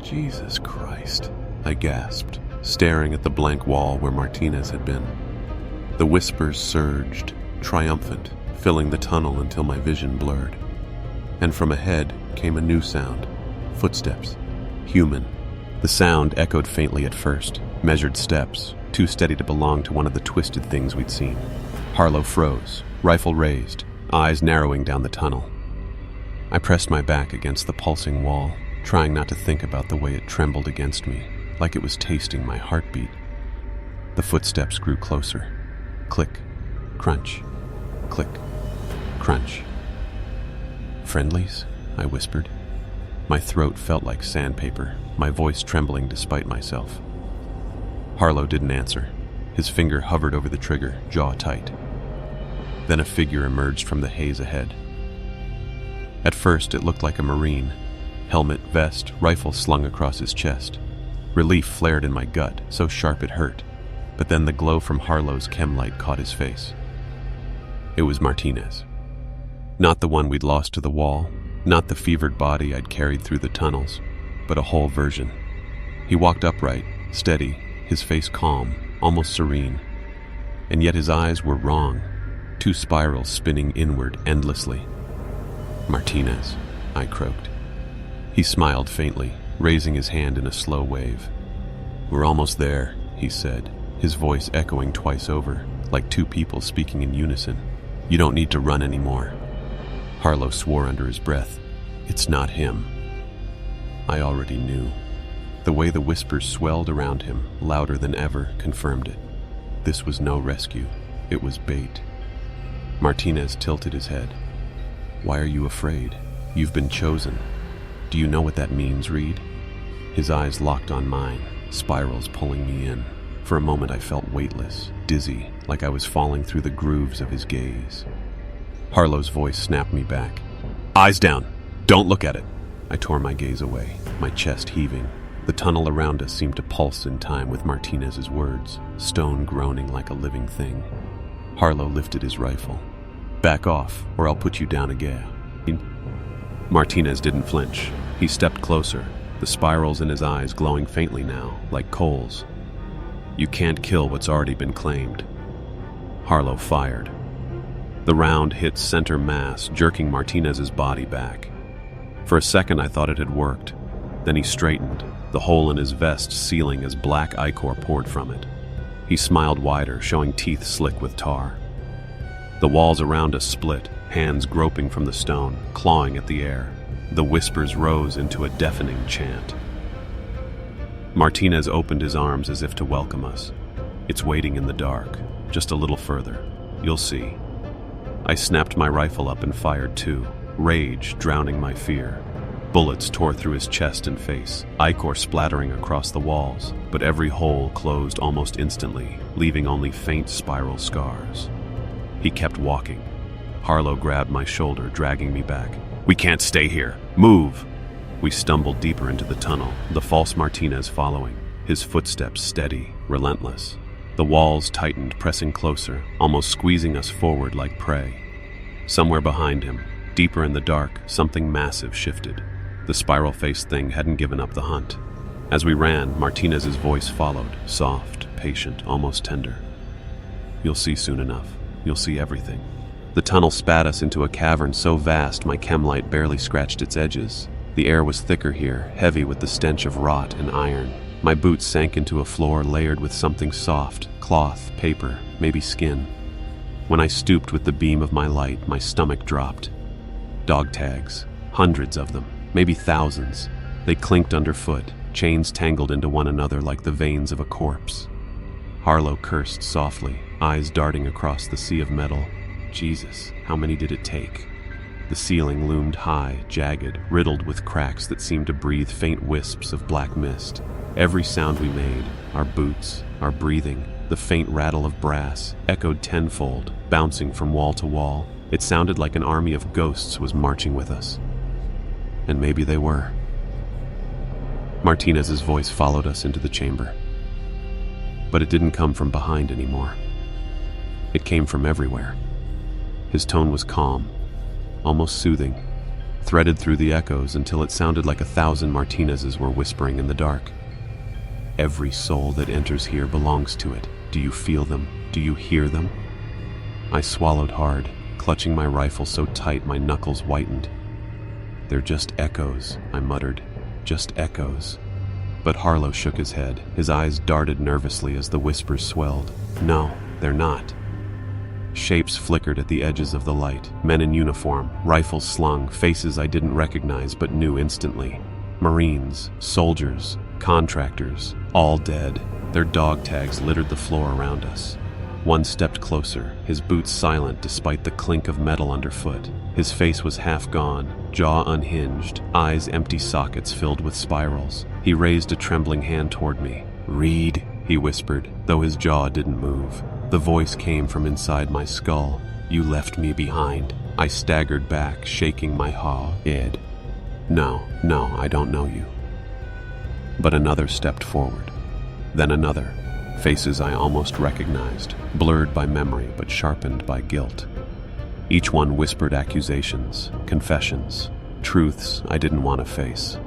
Speaker 1: "Jesus Christ," I gasped, staring at the blank wall where Martinez had been. The whispers surged, triumphant, filling the tunnel until my vision blurred. And from ahead came a new sound. Footsteps. Human. The sound echoed faintly at first, measured steps, too steady to belong to one of the twisted things we'd seen. Harlow froze, rifle raised, eyes narrowing down the tunnel. I pressed my back against the pulsing wall, trying not to think about the way it trembled against me, like it was tasting my heartbeat. The footsteps grew closer. Click, crunch, click, crunch. "Friendlies?" I whispered. My throat felt like sandpaper, my voice trembling despite myself. Harlow didn't answer. His finger hovered over the trigger, jaw tight. Then a figure emerged from the haze ahead. At first, it looked like a Marine. Helmet, vest, rifle slung across his chest. Relief flared in my gut, so sharp it hurt. But then the glow from Harlow's chem light caught his face. It was Martinez. Not the one we'd lost to the wall, not the fevered body I'd carried through the tunnels, but a whole version. He walked upright, steady, his face calm, almost serene. And yet his eyes were wrong, two spirals spinning inward endlessly. "Martinez," I croaked. He smiled faintly, raising his hand in a slow wave. "We're almost there," he said, his voice echoing twice over, like two people speaking in unison. "You don't need to run anymore." Harlow swore under his breath. "It's not him." I already knew. The way the whispers swelled around him, louder than ever, confirmed it. This was no rescue. It was bait. Martinez tilted his head. "Why are you afraid? You've been chosen. Do you know what that means, Reed?" His eyes locked on mine, spirals pulling me in. For a moment I felt weightless, dizzy, like I was falling through the grooves of his gaze. Harlow's voice snapped me back. "Eyes down! Don't look at it!" I tore my gaze away, my chest heaving. The tunnel around us seemed to pulse in time with Martinez's words, stone groaning like a living thing. Harlow lifted his rifle. "Back off, or I'll put you down again." Martinez didn't flinch. He stepped closer, the spirals in his eyes glowing faintly now, like coals. "You can't kill what's already been claimed." Harlow fired. The round hit center mass, jerking Martinez's body back. For a second I thought it had worked. Then he straightened, the hole in his vest sealing as black ichor poured from it. He smiled wider, showing teeth slick with tar. The walls around us split, hands groping from the stone, clawing at the air. The whispers rose into a deafening chant. Martinez opened his arms as if to welcome us. "It's waiting in the dark. Just a little further. You'll see." I snapped my rifle up and fired too, rage drowning my fear. Bullets tore through his chest and face, ichor splattering across the walls, but every hole closed almost instantly, leaving only faint spiral scars. He kept walking. Harlow grabbed my shoulder, dragging me back. "We can't stay here. Move!" We stumbled deeper into the tunnel, the false Martinez following, his footsteps steady, relentless. The walls tightened, pressing closer, almost squeezing us forward like prey. Somewhere behind him, deeper in the dark, something massive shifted. The spiral-faced thing hadn't given up the hunt. As we ran, Martinez's voice followed, soft, patient, almost tender. "You'll see soon enough. You'll see everything." The tunnel spat us into a cavern so vast my chem light barely scratched its edges. The air was thicker here, heavy with the stench of rot and iron. My boots sank into a floor layered with something soft, cloth, paper, maybe skin. When I stooped with the beam of my light, my stomach dropped. Dog tags, hundreds of them, maybe thousands. They clinked underfoot, chains tangled into one another like the veins of a corpse. Harlow cursed softly, eyes darting across the sea of metal. Jesus, how many did it take? The ceiling loomed high, jagged, riddled with cracks that seemed to breathe faint wisps of black mist. Every sound we made, our boots, our breathing, the faint rattle of brass, echoed tenfold, bouncing from wall to wall. It sounded like an army of ghosts was marching with us. And maybe they were. Martinez's voice followed us into the chamber. But it didn't come from behind anymore. It came from everywhere. His tone was calm, almost soothing, threaded through the echoes until it sounded like 1,000 Martinezes were whispering in the dark. "Every soul that enters here belongs to it. Do you feel them? Do you hear them?" I swallowed hard, clutching my rifle so tight my knuckles whitened. "They're just echoes," I muttered. "Just echoes." But Harlow shook his head. His eyes darted nervously as the whispers swelled. "No, they're not." Shapes flickered at the edges of the light. Men in uniform, rifles slung, faces I didn't recognize but knew instantly. Marines, soldiers, contractors, all dead. Their dog tags littered the floor around us. One stepped closer, his boots silent despite the clink of metal underfoot. His face was half gone, jaw unhinged, eyes empty sockets filled with spirals. He raised a trembling hand toward me. "Reed," he whispered, though his jaw didn't move. The voice came from inside my skull. "You left me behind." I staggered back, shaking my head. No, I don't know you." But another stepped forward. Then another. Faces I almost recognized, blurred by memory but sharpened by guilt. Each one whispered accusations, confessions, truths I didn't want to face.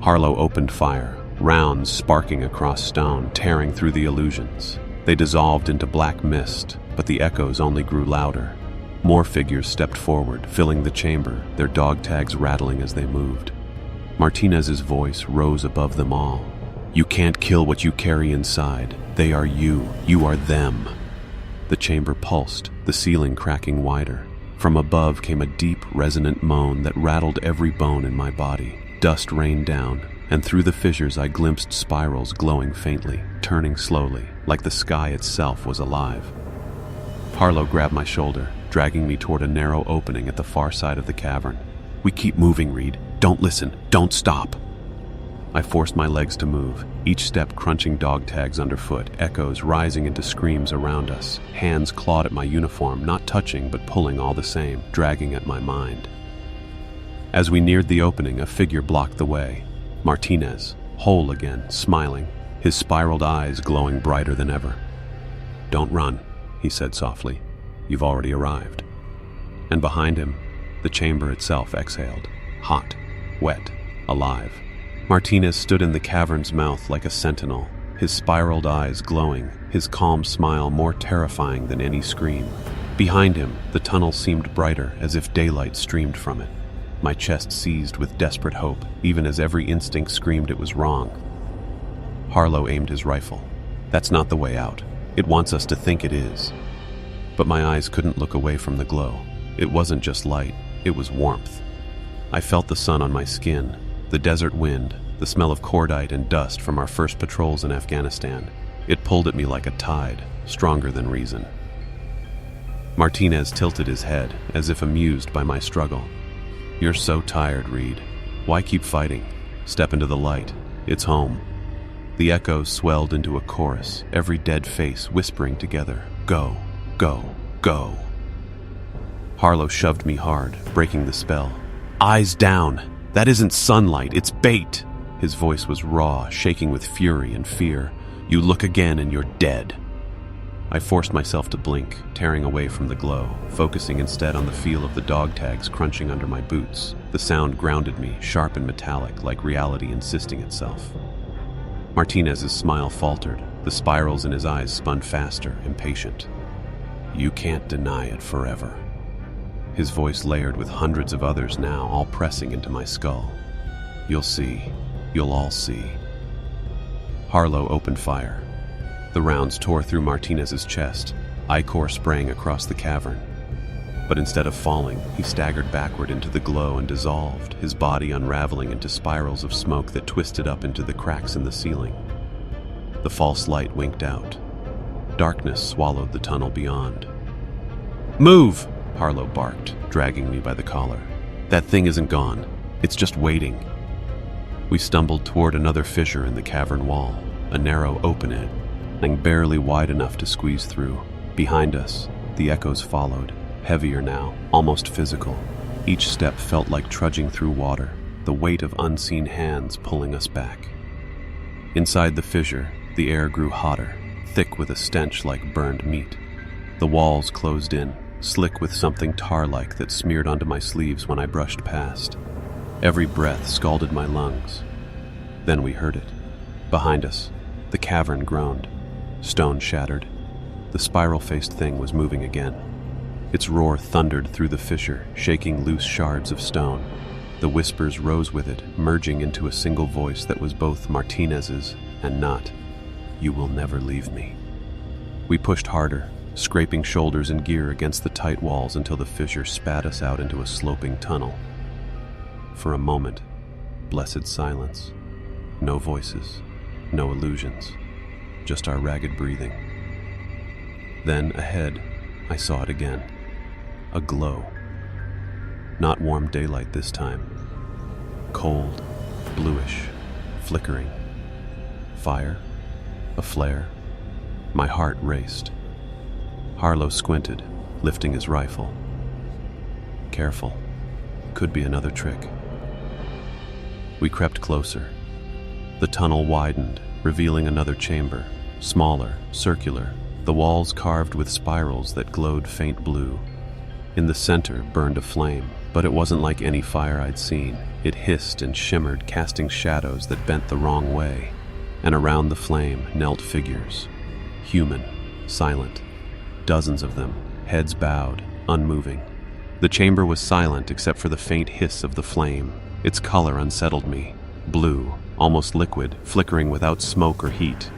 Speaker 1: Harlow opened fire, rounds sparking across stone, tearing through the illusions. They dissolved into black mist, but the echoes only grew louder. More figures stepped forward, filling the chamber, their dog tags rattling as they moved. Martinez's voice rose above them all. "You can't kill what you carry inside. They are you. You are them." The chamber pulsed, the ceiling cracking wider. From above came a deep, resonant moan that rattled every bone in my body. Dust rained down, and through the fissures I glimpsed spirals glowing faintly, turning slowly, like the sky itself was alive. Harlow grabbed my shoulder, dragging me toward a narrow opening at the far side of the cavern. "We keep moving, Reed. Don't listen. Don't stop." I forced my legs to move, each step crunching dog tags underfoot, echoes rising into screams around us. Hands clawed at my uniform, not touching but pulling all the same, dragging at my mind. As we neared the opening, a figure blocked the way. Martinez, whole again, smiling, his spiraled eyes glowing brighter than ever. "Don't run," he said softly. "You've already arrived." And behind him, the chamber itself exhaled, hot, wet, alive. Martinez stood in the cavern's mouth like a sentinel, his spiraled eyes glowing, his calm smile more terrifying than any scream. Behind him, the tunnel seemed brighter, as if daylight streamed from it. My chest seized with desperate hope, even as every instinct screamed it was wrong. Harlow aimed his rifle. "That's not the way out. It wants us to think it is." But my eyes couldn't look away from the glow. It wasn't just light, it was warmth. I felt the sun on my skin, the desert wind, the smell of cordite and dust from our first patrols in Afghanistan. It pulled at me like a tide, stronger than reason. Martinez tilted his head, as if amused by my struggle. "You're so tired, Reed. Why keep fighting? Step into the light. It's home." The echoes swelled into a chorus, every dead face whispering together, "Go, go, go." Harlow shoved me hard, breaking the spell. "Eyes down! That isn't sunlight, it's bait!" His voice was raw, shaking with fury and fear. "You look again and you're dead." I forced myself to blink, tearing away from the glow, focusing instead on the feel of the dog tags crunching under my boots. The sound grounded me, sharp and metallic, like reality insisting itself. Martinez's smile faltered. The spirals in his eyes spun faster, impatient. "You can't deny it forever." His voice layered with hundreds of others now, all pressing into my skull. "You'll see. You'll all see." Harlow opened fire. The rounds tore through Martinez's chest, ichor spraying across the cavern. But instead of falling, he staggered backward into the glow and dissolved, his body unraveling into spirals of smoke that twisted up into the cracks in the ceiling. The false light winked out. Darkness swallowed the tunnel beyond. "Move!" Harlow barked, dragging me by the collar. "That thing isn't gone. It's just waiting." We stumbled toward another fissure in the cavern wall, a narrow opening, barely wide enough to squeeze through. Behind us, the echoes followed, heavier now, almost physical. Each step felt like trudging through water, the weight of unseen hands pulling us back. Inside the fissure, the air grew hotter, thick with a stench like burned meat. The walls closed in, slick with something tar-like that smeared onto my sleeves when I brushed past. Every breath scalded my lungs. Then we heard it. Behind us, the cavern groaned. Stone shattered. The spiral-faced thing was moving again. Its roar thundered through the fissure, shaking loose shards of stone. The whispers rose with it, merging into a single voice that was both Martinez's and not. "You will never leave me." We pushed harder, scraping shoulders and gear against the tight walls until the fissure spat us out into a sloping tunnel. For a moment, blessed silence. No voices, no illusions, just our ragged breathing. Then, ahead, I saw it again. A glow. Not warm daylight this time. Cold, bluish, flickering. Fire? A flare? My heart raced. Harlow squinted, lifting his rifle. Careful. Could be another trick. We crept closer. The tunnel widened, revealing another chamber, smaller, circular, the walls carved with spirals that glowed faint blue. In the center burned a flame, But it wasn't like any fire I'd seen. It hissed and shimmered, casting shadows that bent the wrong way. And around the flame knelt figures. Human, silent. Dozens of them, heads bowed, unmoving. The chamber was silent except for the faint hiss of the flame. Its color unsettled me. Blue, almost liquid, flickering without smoke or heat.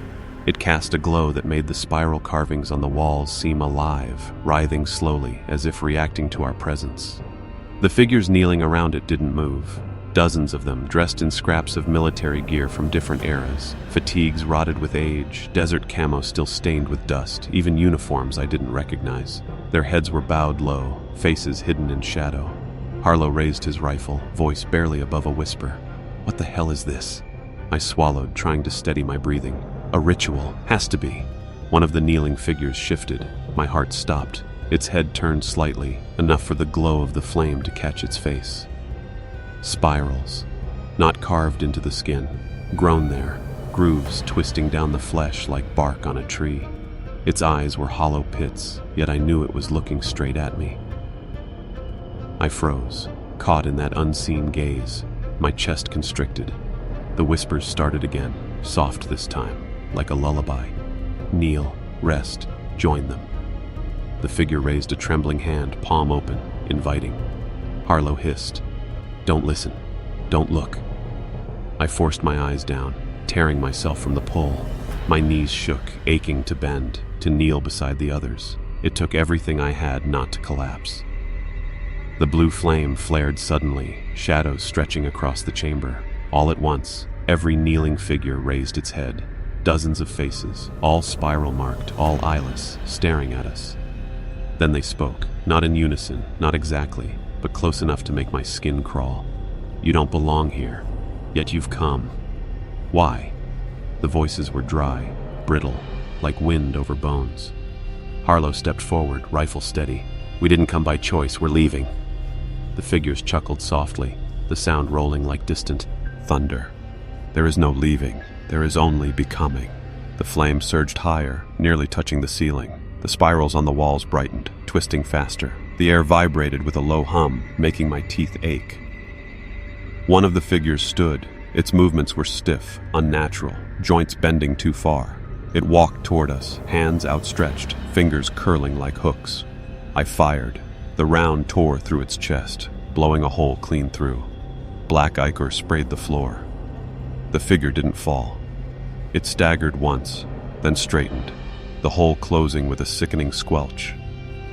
Speaker 1: It cast a glow that made the spiral carvings on the walls seem alive, writhing slowly as if reacting to our presence. The figures kneeling around it didn't move. Dozens of them, dressed in scraps of military gear from different eras, fatigues rotted with age, desert camo still stained with dust, even uniforms I didn't recognize. Their heads were bowed low, faces hidden in shadow. Harlow raised his rifle, voice barely above a whisper. "What the hell is this?" I swallowed, trying to steady my breathing. "A ritual. Has to be." One of the kneeling figures shifted. My heart stopped. Its head turned slightly, enough for the glow of the flame to catch its face. Spirals. Not carved into the skin. Grown there. Grooves twisting down the flesh like bark on a tree. Its eyes were hollow pits, yet I knew it was looking straight at me. I froze, caught in that unseen gaze. My chest constricted. The whispers started again, soft this time, like a lullaby. Kneel, rest, join them. The figure raised a trembling hand, palm open, inviting. Harlow hissed, "Don't listen. Don't look." I forced my eyes down, tearing myself from the pull. My knees shook, aching to bend, to kneel beside the others. It took everything I had not to collapse. The blue flame flared suddenly, shadows stretching across the chamber. All at once, every kneeling figure raised its head. Dozens of faces, all spiral-marked, all eyeless, staring at us. Then they spoke, not in unison, not exactly, but close enough to make my skin crawl. "You don't belong here, yet you've come. Why?" The voices were dry, brittle, like wind over bones. Harlow stepped forward, rifle steady. "We didn't come by choice, we're leaving." The figures chuckled softly, the sound rolling like distant thunder. "There is no leaving, there is only becoming." The flame surged higher, nearly touching the ceiling. The spirals on the walls brightened, twisting faster. The air vibrated with a low hum, making my teeth ache. One of the figures stood. Its movements were stiff, unnatural, joints bending too far. It walked toward us, hands outstretched, fingers curling like hooks. I fired. The round tore through its chest, blowing a hole clean through. Black ichor sprayed the floor. The figure didn't fall. It staggered once, then straightened, the hole closing with a sickening squelch.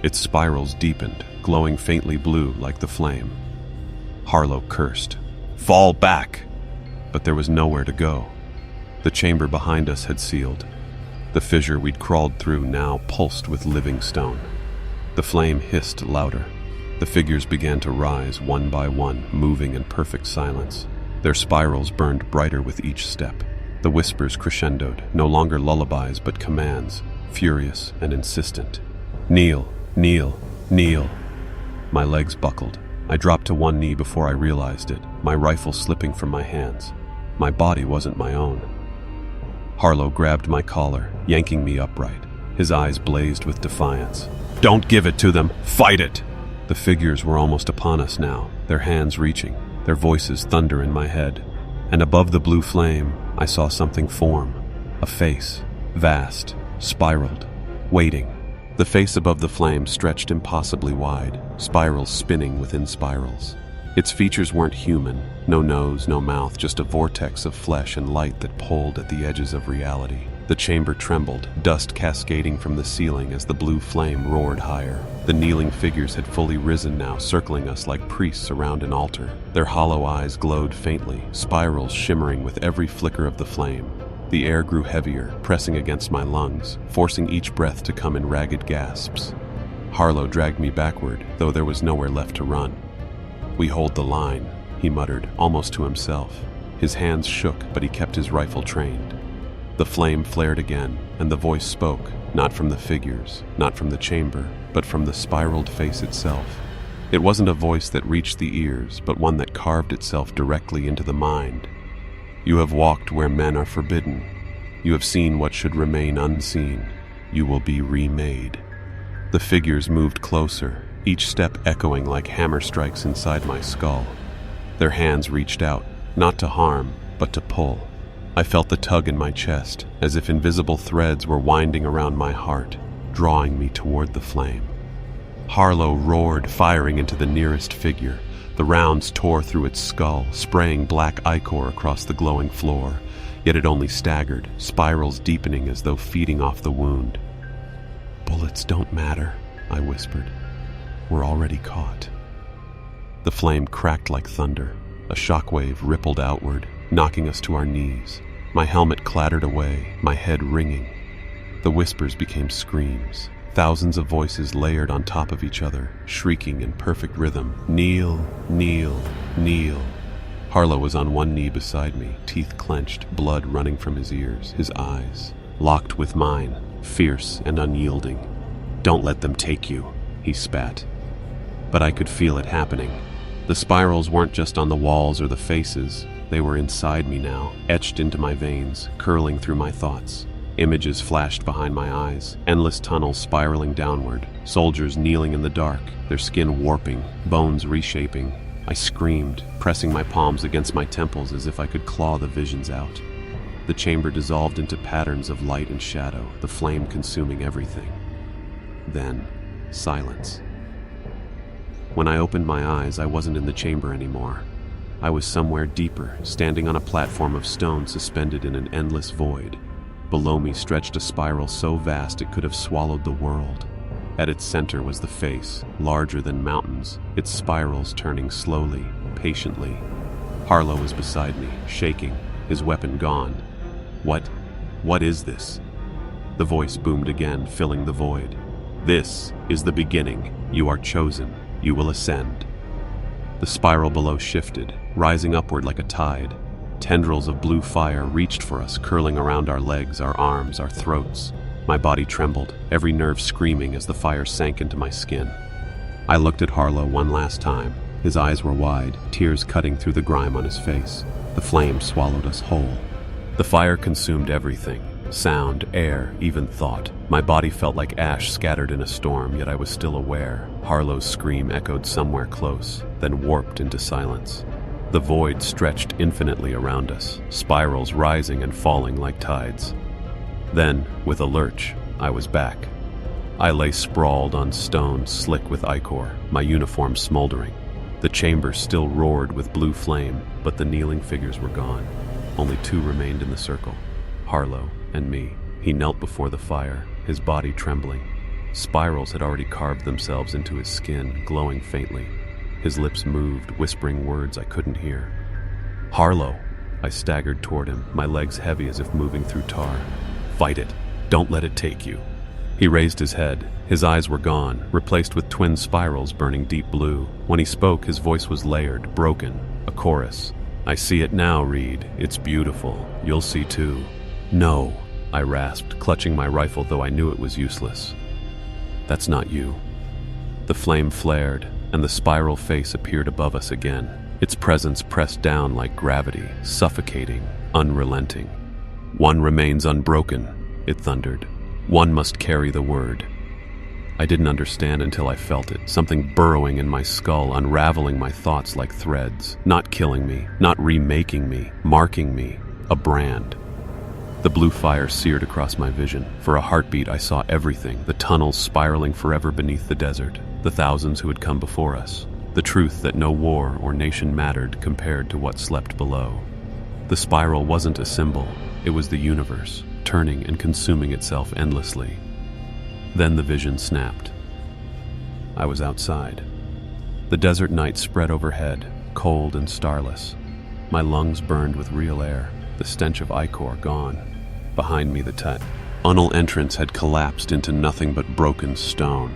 Speaker 1: Its spirals deepened, glowing faintly blue like the flame. Harlow cursed. "Fall back!" But there was nowhere to go. The chamber behind us had sealed. The fissure we'd crawled through now pulsed with living stone. The flame hissed louder. The figures began to rise one by one, moving in perfect silence. Their spirals burned brighter with each step. The whispers crescendoed, no longer lullabies but commands, furious and insistent. "Kneel, kneel, kneel." My legs buckled. I dropped to one knee before I realized it, my rifle slipping from my hands. My body wasn't my own. Harlow grabbed my collar, yanking me upright. His eyes blazed with defiance. "Don't give it to them! Fight it!" The figures were almost upon us now, their hands reaching, their voices thunder in my head. And above the blue flame, I saw something form. A face, vast, spiraled, waiting. The face above the flame stretched impossibly wide, spirals spinning within spirals. Its features weren't human, no nose, no mouth, just a vortex of flesh and light that pulled at the edges of reality. The chamber trembled, dust cascading from the ceiling as the blue flame roared higher. The kneeling figures had fully risen now, circling us like priests around an altar. Their hollow eyes glowed faintly, spirals shimmering with every flicker of the flame. The air grew heavier, pressing against my lungs, forcing each breath to come in ragged gasps. Harlow dragged me backward, though there was nowhere left to run. "We hold the line," he muttered, almost to himself. His hands shook, but he kept his rifle trained. The flame flared again, and the voice spoke, not from the figures, not from the chamber, but from the spiraled face itself. It wasn't a voice that reached the ears, but one that carved itself directly into the mind. "You have walked where men are forbidden. You have seen what should remain unseen. You will be remade." The figures moved closer, each step echoing like hammer strikes inside my skull. Their hands reached out, not to harm, but to pull. I felt the tug in my chest, as if invisible threads were winding around my heart, drawing me toward the flame. Harlow roared, firing into the nearest figure. The rounds tore through its skull, spraying black ichor across the glowing floor, yet it only staggered, spirals deepening as though feeding off the wound. "Bullets don't matter," I whispered. "We're already caught." The flame cracked like thunder. A shockwave rippled outward, knocking us to our knees. My helmet clattered away, my head ringing. The whispers became screams. Thousands of voices layered on top of each other, shrieking in perfect rhythm. "Kneel, kneel, kneel." Harlow was on one knee beside me, teeth clenched, blood running from his ears, his eyes locked with mine, fierce and unyielding. "Don't let them take you," he spat. But I could feel it happening. The spirals weren't just on the walls or the faces. They were inside me now, etched into my veins, curling through my thoughts. Images flashed behind my eyes, endless tunnels spiraling downward, soldiers kneeling in the dark, their skin warping, bones reshaping. I screamed, pressing my palms against my temples as if I could claw the visions out. The chamber dissolved into patterns of light and shadow, the flame consuming everything. Then, silence. When I opened my eyes, I wasn't in the chamber anymore. I was somewhere deeper, standing on a platform of stone suspended in an endless void. Below me stretched a spiral so vast it could have swallowed the world. At its center was the face, larger than mountains, its spirals turning slowly, patiently. Harlow was beside me, shaking, his weapon gone. What is this?" The voice boomed again, filling the void. "This is the beginning. You are chosen. You will ascend." The spiral below shifted, rising upward like a tide. Tendrils of blue fire reached for us, curling around our legs, our arms, our throats. My body trembled, every nerve screaming as the fire sank into my skin. I looked at Harlow one last time. His eyes were wide, tears cutting through the grime on his face. The flame swallowed us whole. The fire consumed everything. Sound, air, even thought. My body felt like ash scattered in a storm, yet I was still aware. Harlow's scream echoed somewhere close, then warped into silence. The void stretched infinitely around us, spirals rising and falling like tides. Then, with a lurch, I was back. I lay sprawled on stone, slick with ichor, my uniform smoldering. The chamber still roared with blue flame, but the kneeling figures were gone. Only two remained in the circle, Harlow and me. He knelt before the fire, his body trembling. Spirals had already carved themselves into his skin, glowing faintly. His lips moved, whispering words I couldn't hear. "Harlow!" I staggered toward him, my legs heavy as if moving through tar. "Fight it. Don't let it take you." He raised his head. His eyes were gone, replaced with twin spirals burning deep blue. When he spoke, his voice was layered, broken, a chorus. "I see it now, Reed. It's beautiful. You'll see too." "No," I rasped, clutching my rifle, though I knew it was useless. "That's not you." The flame flared, and the spiral face appeared above us again. Its presence pressed down like gravity, suffocating, unrelenting. "One remains unbroken," it thundered. "One must carry the word." I didn't understand until I felt it, something burrowing in my skull, unraveling my thoughts like threads, not killing me, not remaking me, marking me, a brand. The blue fire seared across my vision. For a heartbeat, I saw everything, the tunnels spiraling forever beneath the desert, the thousands who had come before us, the truth that no war or nation mattered compared to what slept below. The spiral wasn't a symbol, it was the universe, turning and consuming itself endlessly. Then the vision snapped. I was outside. The desert night spread overhead, cold and starless. My lungs burned with real air, the stench of ichor gone. Behind me, the tunnel entrance had collapsed into nothing but broken stone,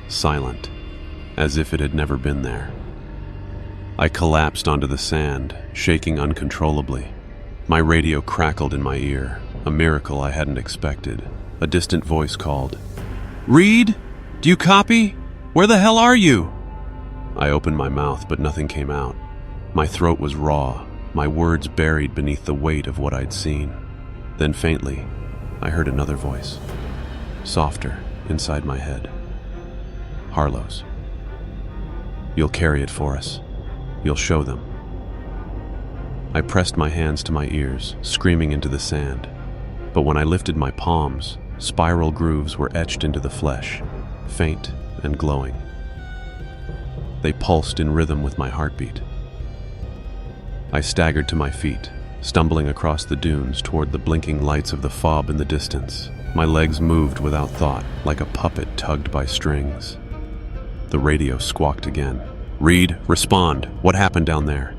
Speaker 1: silent, as if it had never been there. I collapsed onto the sand, shaking uncontrollably. My radio crackled in my ear, a miracle I hadn't expected. A distant voice called, "Reed? Do you copy? Where the hell are you?" I opened my mouth, but nothing came out. My throat was raw, my words buried beneath the weight of what I'd seen. Then faintly, I heard another voice, softer, inside my head. Harlow's. You'll carry it for us. You'll show them. I pressed my hands to my ears, screaming into the sand. But when I lifted my palms, spiral grooves were etched into the flesh, faint and glowing. They pulsed in rhythm with my heartbeat. I staggered to my feet, stumbling across the dunes toward the blinking lights of the fob in the distance. My legs moved without thought, like a puppet tugged by strings. The radio squawked again. "Reed, respond! What happened down there?"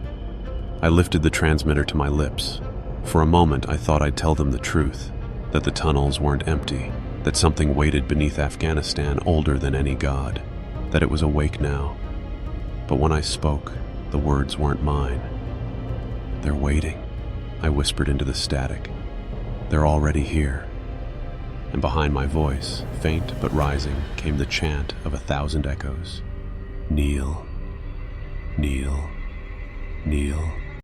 Speaker 1: I lifted the transmitter to my lips. For a moment, I thought I'd tell them the truth, that the tunnels weren't empty, that something waited beneath Afghanistan older than any god, that it was awake now. But when I spoke, the words weren't mine. "They're waiting," I whispered into the static. "They're already here." And behind my voice, faint but rising, came the chant of 1,000 echoes. "Kneel, kneel, kneel."